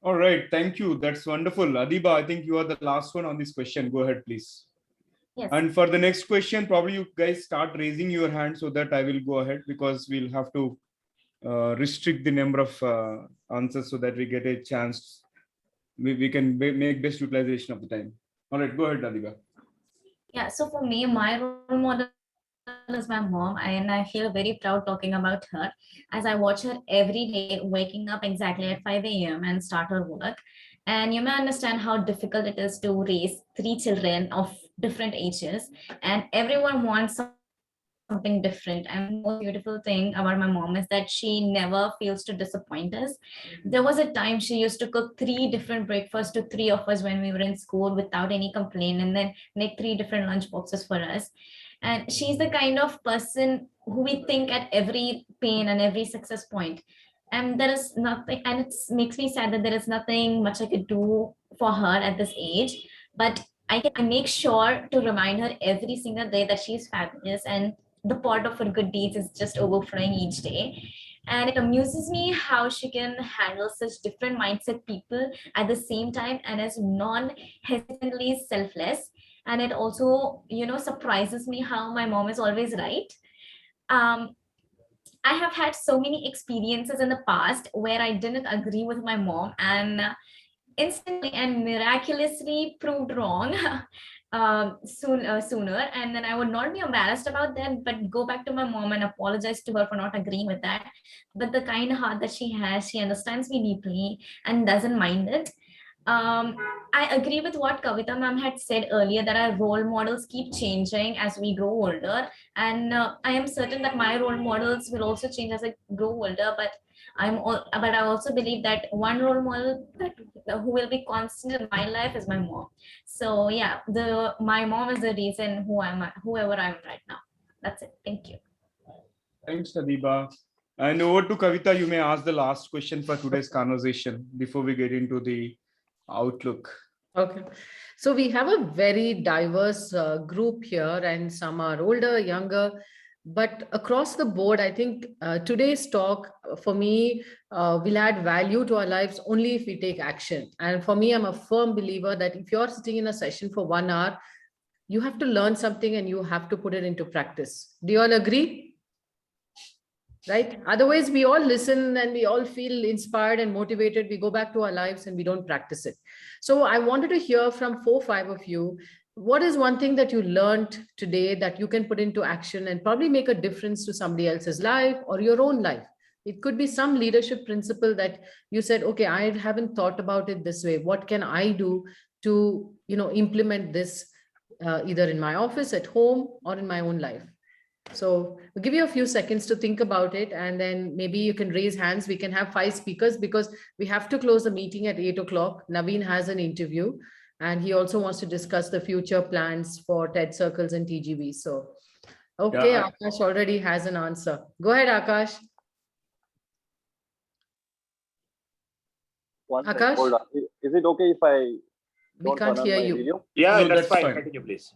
All right, thank you. That's wonderful. Adiba, I think you are the last one on this question. Go ahead, please. Yes. And for the next question, probably you guys start raising your hand so that I will go ahead, because we'll have to restrict the number of answers so that we get a chance. We can make best utilization of the time. All right, go ahead, Adiba. Yeah, so for me, my role model is my mom, and I feel very proud talking about her, as I watch her every day waking up exactly at 5 a.m. and start her work. And you may understand how difficult it is to raise 3 children of different ages, and everyone wants something different. And the most beautiful thing about my mom is that she never fails to disappoint us. There was a time she used to cook 3 different breakfasts to 3 of us when we were in school without any complaint, and then make 3 different lunch boxes for us. And she's the kind of person who we think at every pain and every success point. And there is nothing, and it makes me sad that there is nothing much I could do for her at this age. But I make sure to remind her every single day that she's fabulous, and the pot of her good deeds is just overflowing each day. And it amuses me how she can handle such different mindset people at the same time and is non-hesitantly selfless. And it also, surprises me how my mom is always right. um, I have had so many experiences in the past where I didn't agree with my mom, and instantly and miraculously proved wrong sooner. And then I would not be embarrassed about that, but go back to my mom and apologize to her for not agreeing with that. But the kind heart that she has, she understands me deeply and doesn't mind it. um, I agree with what Kavita ma'am had said earlier, that our role models keep changing as we grow older. And I am certain that my role models will also change as I grow older. But but I also believe that one role model that who will be constant in my life is my mom. So yeah, my mom is the reason whoever I am right now. That's it. Thank you. Thanks, Adiba. And over to Kavita, you may ask the last question for today's conversation before we get into the outlook. Okay. So we have a very diverse group here, and some are older, younger, but across the board, I think today's talk for me will add value to our lives only if we take action. And for me, I'm a firm believer that if you're sitting in a session for 1 hour, you have to learn something and you have to put it into practice. Do you all agree? Right? Otherwise, we all listen and we all feel inspired and motivated. We go back to our lives and we don't practice it. So I wanted to hear from 4-5 of you. What is one thing that you learned today that you can put into action and probably make a difference to somebody else's life or your own life? It could be some leadership principle that you said, okay, I haven't thought about it this way. What can I do to, implement this either in my office, at home, or in my own life? So we'll give you a few seconds to think about it, and then maybe you can raise hands. We can have 5 speakers because we have to close the meeting at 8 o'clock. Naveen has an interview and he also wants to discuss the future plans for TED Circles and TGV. So, okay, yeah. Akash already has an answer. Go ahead, Akash. Akash? Hold on. Is it okay if I don't can't hear you. Video? Yeah, no, that's fine. Continue, please.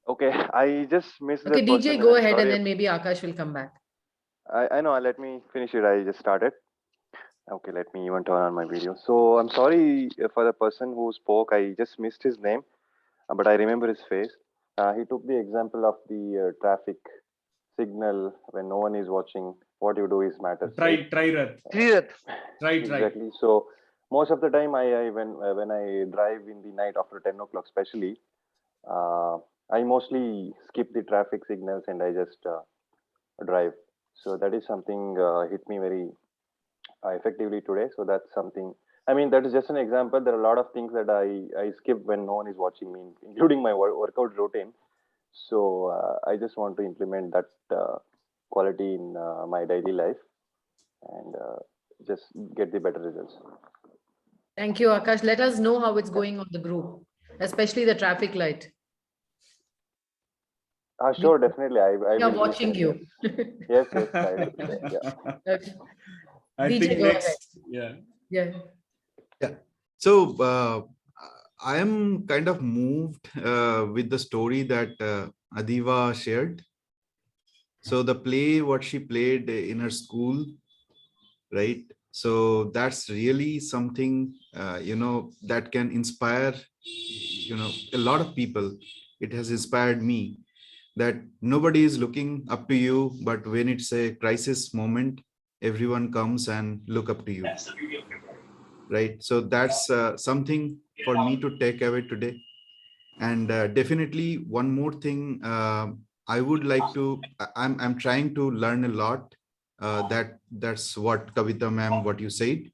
Okay, I just missed okay, the DJ, go ahead and then maybe Akash will come back. I know, let me finish it. I just started. Okay, let me even turn on my video. So I'm sorry for the person who spoke. I just missed his name, but I remember his face. He took the example of the traffic signal when no one is watching. What you do is matters. Right. Exactly. So most of the time, when I drive in the night after 10 o'clock, especially, I mostly skip the traffic signals and I just drive. So that is something hit me very effectively today. So that's something. I mean, that is just an example. There are a lot of things that I skip when no one is watching me, including my workout routine. So I just want to implement that quality in my daily life and just get the better results. Thank you, Akash. Let us know how it's going on the group, especially the traffic light. Sure, definitely. I We are will watching be you. Yes, yes, I will. Yeah. Okay. I DJ, think go next, ahead. yeah. Yeah. So I am kind of moved with the story that Adiva shared. So the play, what she played in her school, right? So that's really something, that can inspire, a lot of people. It has inspired me that nobody is looking up to you, but when it's a crisis moment, everyone comes and look up to you. Right. So that's something for me to take away today. And definitely one more thing, I would like to, I'm trying to learn a lot. That's what Kavita ma'am, what you said.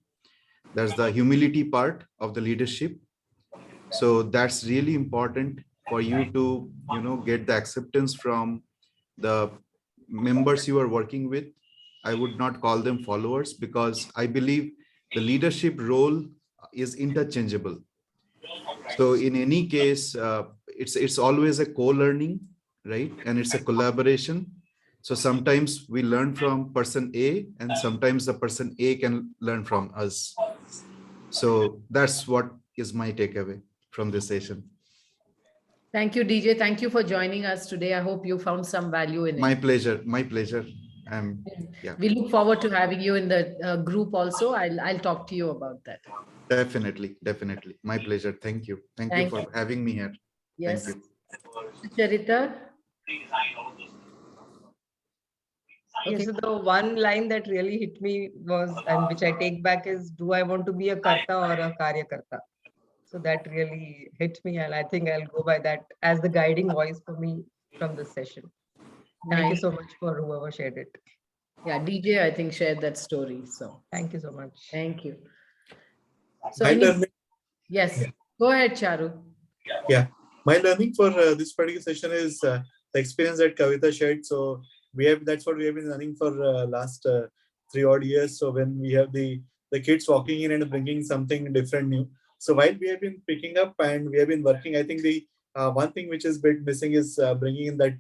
That's the humility part of the leadership. So that's really important for you to, get the acceptance from the members you are working with. I would not call them followers, because I believe the leadership role is interchangeable. So in any case, it's always a co-learning, right? And it's a collaboration. So sometimes we learn from person A, and sometimes the person A can learn from us. So that's what is my takeaway from this session. Thank you, DJ. Thank you for joining us today. I hope you found some value in it. My pleasure. My pleasure. Yeah. We look forward to having you in the group also. I'll talk to you about that. Definitely. Definitely. My pleasure. Thank you. Thank you for having me here. Yes. Thank you. Charita? Okay, so the one line that really hit me was, and which I take back, is, do I want to be a karta or a karyakarta? So that really hit me, and I think I'll go by that as the guiding voice for me from this session. Thank you so much for whoever shared it. Yeah, DJ, I think, shared that story. So thank you so much. Thank you. So yes, go ahead, Charu. Yeah, my learning for this particular session is the experience that Kavita shared. So that's what we have been learning for last 3 odd years. So when we have the kids walking in and bringing something different new. So while we have been picking up and we have been working, I think the one thing which is a bit missing is bringing in that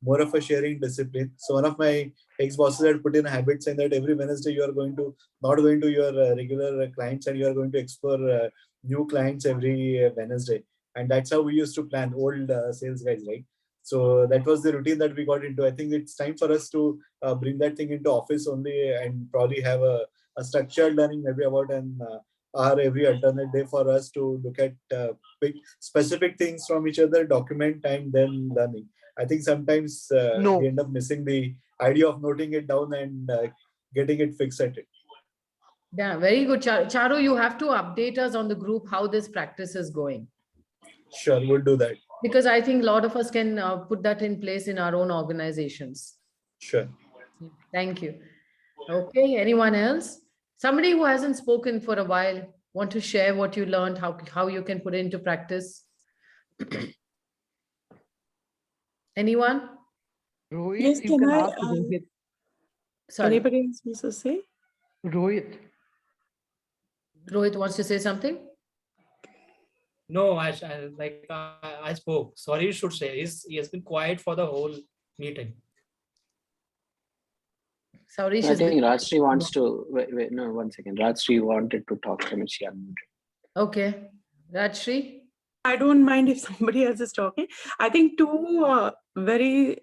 more of a sharing discipline. So one of my ex-bosses had put in a habit saying that every Wednesday you are not going to your regular clients, and you are going to explore new clients every Wednesday. And that's how we used to plan, old sales guys, right? So that was the routine that we got into. I think it's time for us to bring that thing into office only, and probably have a structured learning maybe about an hour every alternate day for us to look at pick specific things from each other, document, and then learning. I think sometimes we end up missing the idea of noting it down and getting it fixed at it. Yeah, very good. Charu, you have to update us on the group how this practice is going. Sure, we'll do that. Because I think a lot of us can put that in place in our own organizations. Sure. Thank you. Okay, anyone else? Somebody who hasn't spoken for a while, want to share what you learned, how you can put it into practice? Anyone? Rohit, yes, you can ask Rohit. Sorry. Anybody else wants to say? Rohit wants to say something? No, I spoke. Sorry, you should say. He has been quiet for the whole meeting. Sorry, I think Rajshri wants to wait. No, 1 second. Rajshri wanted to talk to me. She unmuted. Okay, Rajshri. I don't mind if somebody else is talking. I think two very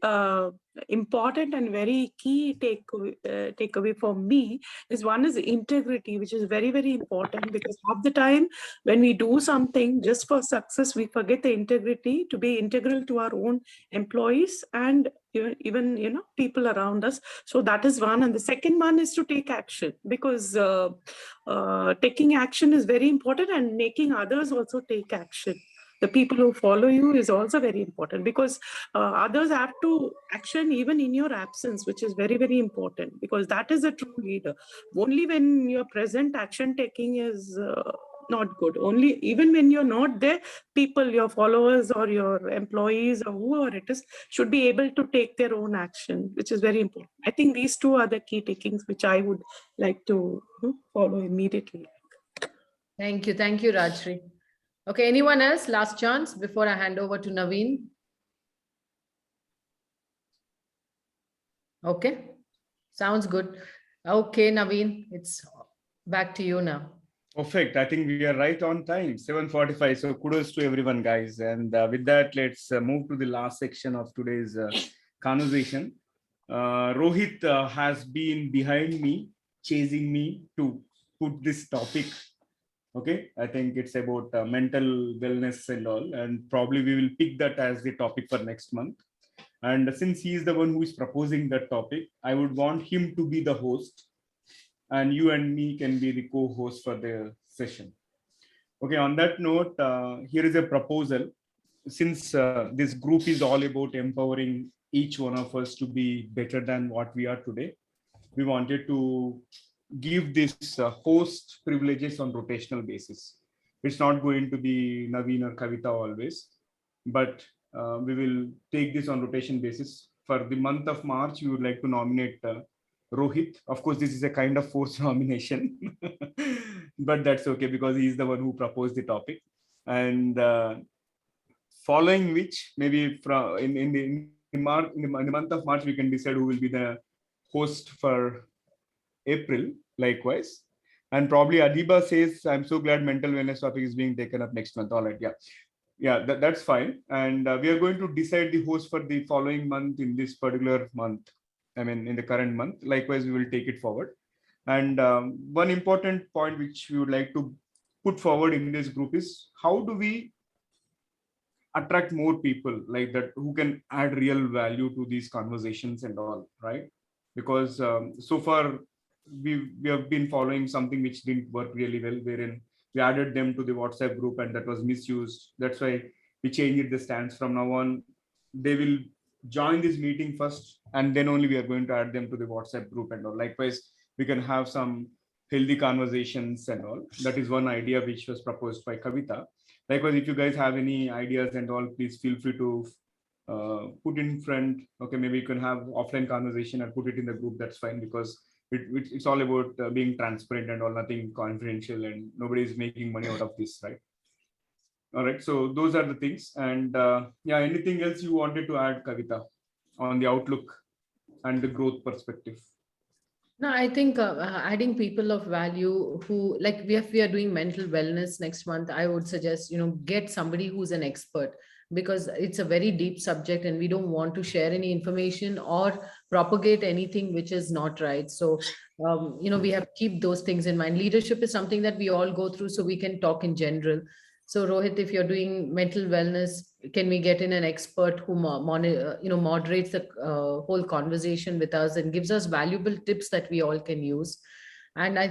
important and very key takeaway for me is, one is integrity, which is very, very important, because half the time when we do something just for success, we forget the integrity to be integral to our own employees and even people around us. So that is one. And the second one is to take action, because taking action is very important, and making others also take action. the people who follow you is also very important, because others have to action even in your absence, which is very, very important, because that is a true leader. Only when you're present, action taking is not good. Only even when you're not there, people, your followers or your employees or whoever it is, should be able to take their own action, which is very important. I think these two are the key takings which I would like to follow immediately. Thank you, Rajshri. Okay, anyone else? Last chance before I hand over to Naveen. Okay, sounds good. Okay, Naveen, it's back to you now. Perfect. I think we are right on time, 7:45. So kudos to everyone, guys. And with that, let's move to the last section of today's conversation. Rohit has been behind me, chasing me to put this topic. Okay, I think it's about mental wellness and all, and probably we will pick that as the topic for next month. And since he is the one who is proposing that topic, I would want him to be the host, and you and me can be the co-host for the session. Okay, on that note, here is a proposal. Since this group is all about empowering each one of us to be better than what we are today, we wanted to give this host privileges on rotational basis. It's not going to be Naveen or Kavita always, but we will take this on rotation basis. For the month of March, we would like to nominate Rohit. Of course, this is a kind of forced nomination, but that's okay because he is the one who proposed the topic. And following which, maybe from in the month of March, we can decide who will be the host for April, likewise. And probably Adiba says, I'm so glad mental wellness topic is being taken up next month. All right, yeah, that's fine. And we are going to decide the host for the following month in this particular month. I mean, in the current month. Likewise, we will take it forward. And one important point which we would like to put forward in this group is how do we attract more people like that who can add real value to these conversations and all, right? Because so far we have been following something which didn't work really well, wherein we added them to the WhatsApp group and that was misused. That's why we changed the stance. From now on, they will join this meeting first and then only we are going to add them to the WhatsApp group and all. Likewise, we can have some healthy conversations and all. That is one idea which was proposed by Kavita. Likewise, if you guys have any ideas and all, please feel free to put in front. Okay, maybe you can have offline conversation and put it in the group. That's fine, because it's all about being transparent and all, nothing confidential, and nobody is making money out of this, right? All right, so those are the things. And yeah, anything else you wanted to add, Kavita, on the outlook and the growth perspective? No, I think adding people of value who, like, if we are doing mental wellness next month, I would suggest, get somebody who's an expert, because it's a very deep subject and we don't want to share any information or propagate anything which is not right. So, we have to keep those things in mind. Leadership is something that we all go through, so we can talk in general. So Rohit, if you're doing mental wellness, can we get in an expert who moderates the whole conversation with us and gives us valuable tips that we all can use? And I,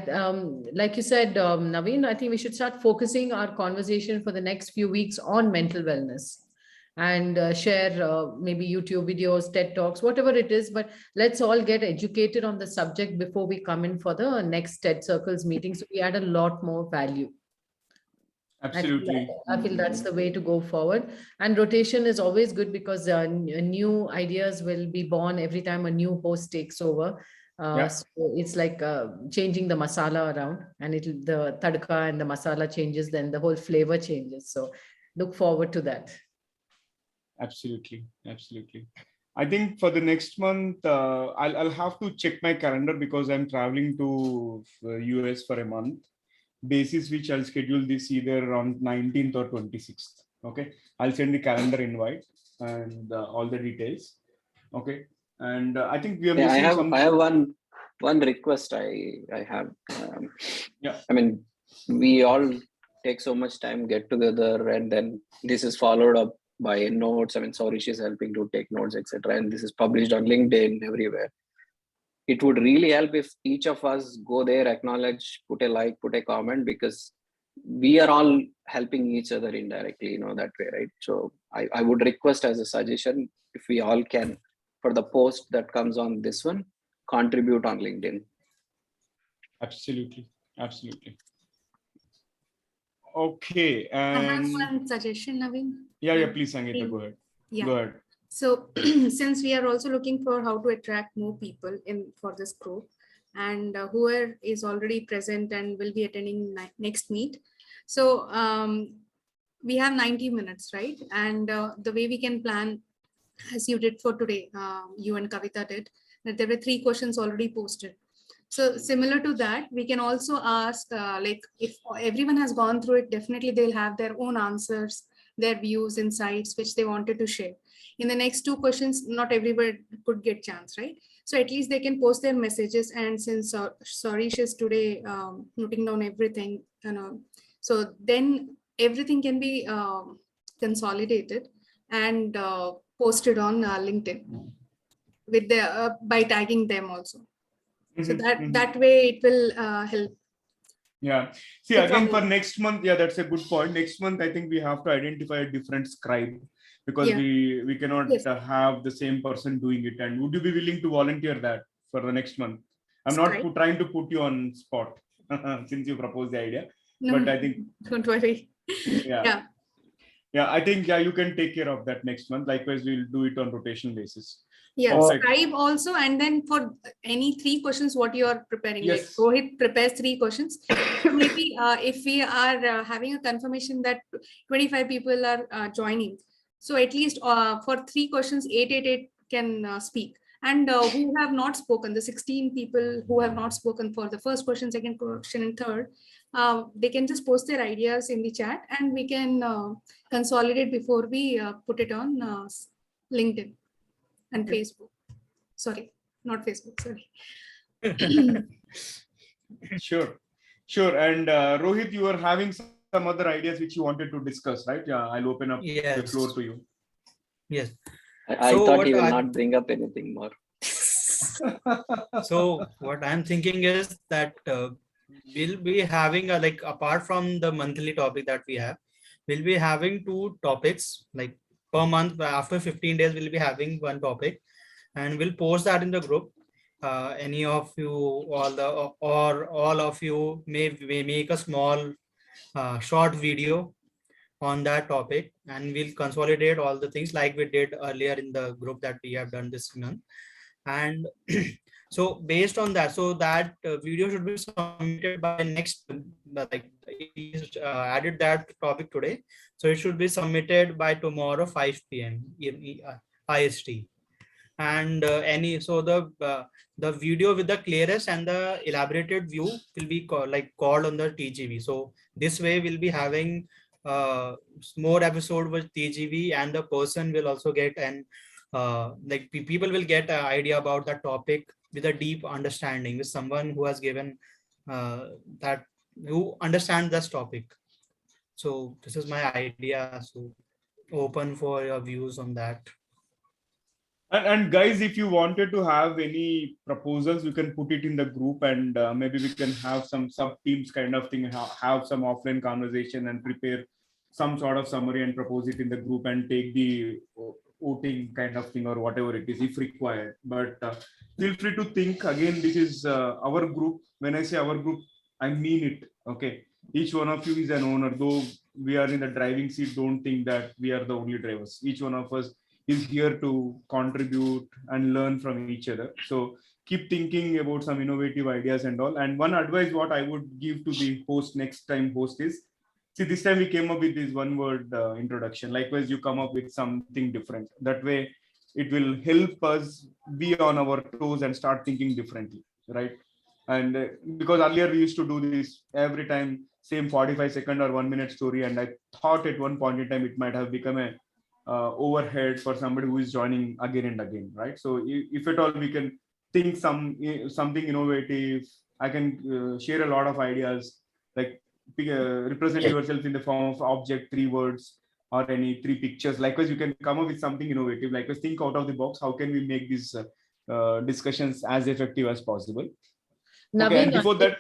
like you said, Naveen, I think we should start focusing our conversation for the next few weeks on mental wellness and share maybe YouTube videos, TED Talks, whatever it is. But let's all get educated on the subject before we come in for the next TED Circles meeting. So we add a lot more value. Absolutely. I feel that's the way to go forward. And rotation is always good because new ideas will be born every time a new host takes over. So it's like changing the masala around, and the tadka and the masala changes, then the whole flavor changes. So look forward to that. Absolutely. I think for the next month, I'll have to check my calendar because I'm traveling to US for a month. Basis which I'll schedule this either on 19th or 26th. Okay, I'll send the calendar invite and all the details. Okay, and I think we are missing I have one request I have. I mean, we all take so much time, get together, and then this is followed up by notes. I mean, Saurish is helping to take notes, etc. And this is published on LinkedIn everywhere. It would really help if each of us go there, acknowledge, put a like, put a comment, because we are all helping each other indirectly, that way, right? So I would request as a suggestion, if we all can, for the post that comes on this one, contribute on LinkedIn. Absolutely. Okay. I have And one suggestion, Naveen. yeah, please, Sangeeta, go ahead. Yeah. Go ahead. So since we are also looking for how to attract more people for this group, and whoever is already present and will be attending next meet. So we have 90 minutes, right? And the way we can plan, as you did for today, you and Kavita did, that there were 3 questions already posted. So similar to that, we can also ask, like if everyone has gone through it, definitely they'll have their own answers, their views, insights, which they wanted to share. In the next 2 questions, not everybody could get chance, right? So at least they can post their messages. And since Sarish is today noting down everything, so then everything can be consolidated and posted on LinkedIn with the by tagging them also. So that way it will help. Yeah. See, again, for next month, yeah, that's a good point. Next month, I think we have to identify a different scribe, because we cannot have the same person doing it. And would you be willing to volunteer that for the next month? I'm not trying to put you on spot since you proposed the idea, but I think don't worry. Yeah, I think you can take care of that next month. Likewise, we'll do it on rotation basis. Yeah, Perfect. scribe also, and then for any 3 questions what you are preparing, like Rohit prepares 3 questions. So maybe if we are having a confirmation that 25 people are joining, so at least for 3 questions, 8 can speak. And who have not spoken, the 16 people who have not spoken for the first question, second question, and third, they can just post their ideas in the chat, and we can consolidate before we put it on LinkedIn and Facebook. Sorry, not Facebook, sorry. Sure. And Rohit, you were having some other ideas which you wanted to discuss, right? Yeah, I'll open up the floor to you. Yes. I thought he will not bring up anything more. So what I'm thinking is that we'll be having like apart from the monthly topic that we have, we'll be having 2 topics like per month. After 15 days, we'll be having 1 topic, and we'll post that in the group. Any of you, all of you may make a small short video on that topic, and we'll consolidate all the things like we did earlier in the group that we have done this month. And so based on that, so that video should be submitted by next, like added that topic today, so it should be submitted by tomorrow 5 p.m. IST. And the video with the clearest and the elaborated view will be called on the TGV. So this way we'll be having more episode with TGV, and the person will also get an like people will get an idea about the topic with a deep understanding, with someone who has given who understands this topic. So this is my idea. So open for your views on that. And guys, if you wanted to have any proposals, you can put it in the group, and maybe we can have some sub teams kind of thing, have some offline conversation and prepare some sort of summary and propose it in the group and take the voting kind of thing or whatever it is if required. But feel free to think. Again, this is our group. When I say our group, I mean it. Okay, each one of you is an owner. Though we are in the driving seat, don't think that we are the only drivers. Each one of us is here to contribute and learn from each other. So keep thinking about some innovative ideas and all. And one advice what I would give to the host next time host is, see, this time we came up with this 1 word introduction. Likewise, you come up with something different. That way it will help us be on our toes and start thinking differently, right? And because earlier we used to do this every time, same 45-second or 1 minute story. And I thought at one point in time, it might have become a overhead for somebody who is joining again and again, right? So if at all we can think something innovative, I can share a lot of ideas, like represent yourself in the form of object, 3 words, or any 3 pictures. Likewise, you can come up with something innovative. Likewise, think out of the box. How can we make these discussions as effective as possible? Naveen, and before that,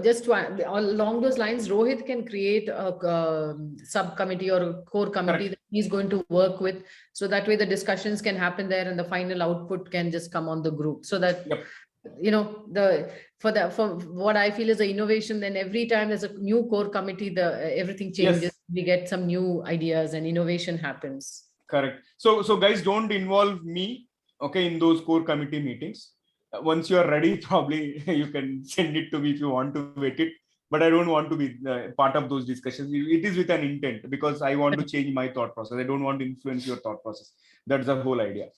just along those lines, Rohit can create a subcommittee or a core committee that he's going to work with. So that way the discussions can happen there and the final output can just come on the group. So that, you know, for what I feel is the innovation, then every time there's a new core committee, everything changes. Yes. We get some new ideas and innovation happens. Correct. So guys, don't involve me, okay, in those core committee meetings. Once you are ready, probably you can send it to me if you want to wait it. But I don't want to be part of those discussions. It is with an intent, because I want to change my thought process. I don't want to influence your thought process. That's the whole idea.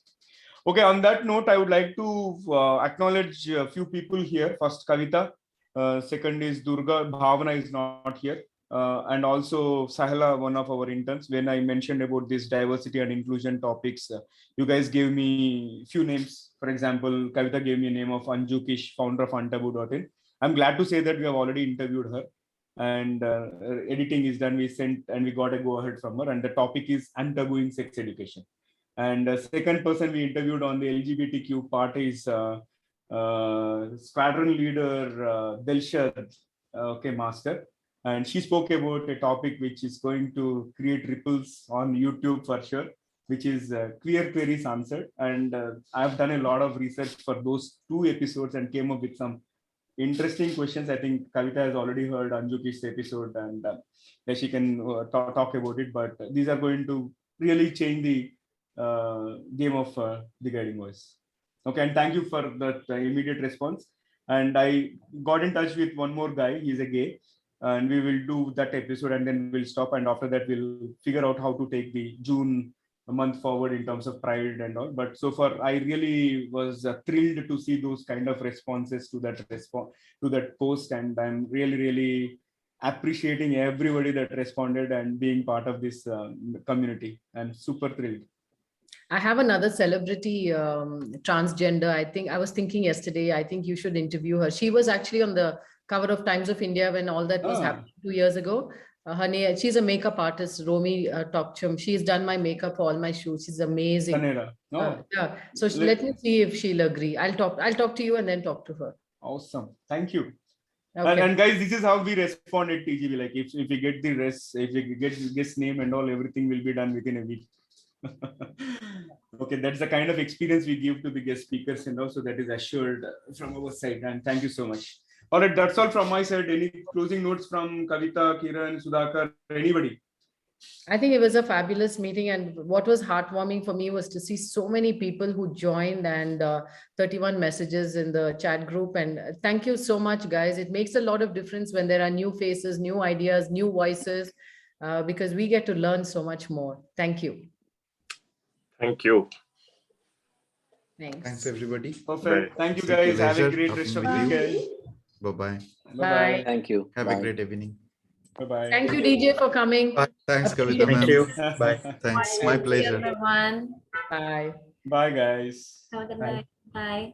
Okay, on that note, I would like to acknowledge a few people here. First, Kavita. Second is Durga. Bhavana is not here. And also Sahila, one of our interns. When I mentioned about this diversity and inclusion topics, you guys gave me few names. For example, Kavita gave me a name of Anju Kish, founder of Untaboo.in. I'm glad to say that we have already interviewed her, and editing is done. We sent and we got a go ahead from her, and the topic is untabooing sex education. And the second person we interviewed on the LGBTQ part is squadron leader Delshad, okay, master. And she spoke about a topic which is going to create ripples on YouTube for sure, which is queer queries answered. And I've done a lot of research for those 2 episodes and came up with some interesting questions. I think Kavita has already heard Anjukish's episode, and she can talk about it. But these are going to really change the game of the guiding voice. Okay, and thank you for that immediate response. And I got in touch with one more guy. He's a gay, and we will do that episode, and then we'll stop. And after that, we'll figure out how to take the June month forward in terms of pride and all. But so far, I really was thrilled to see those kind of responses to that post, and I'm really appreciating everybody that responded and being part of this community. I'm super thrilled. I have another celebrity, transgender. I was thinking yesterday, I think you should interview her. She was actually on the cover of Times of India when all that was happening 2 years ago. Her name, she's a makeup artist, Romi Tokchum. She's done my makeup for all my shoots. She's amazing. Yeah. So let me see if she'll agree. I'll talk to you and then talk to her. Awesome. Thank you. Okay. And guys, this is how we respond at TGV. Like if we get the rest, if we get guest name and all, everything will be done within a week. Okay, that's the kind of experience we give to the guest speakers, and also that is assured from our side. And thank you so much. All right, that's all from my side. Any closing notes from Kavita, Kiran, Sudhakar, anybody? I think it was a fabulous meeting, and what was heartwarming for me was to see so many people who joined, and 31 messages in the chat group. And thank you so much, guys. It makes a lot of difference when there are new faces, new ideas, new voices, because we get to learn so much more. Thank you. Thank you. Thanks, everybody. Perfect. Thank you, guys. Have a great rest of the weekend. Bye-bye. Bye. Thank you. Have a great evening. Bye-bye. Thank you, DJ, for coming. Thanks, Kavita ma'am. Thank you. Bye. Thanks. My pleasure. Everyone. Bye. Bye, guys. Have a good Bye. night. Bye.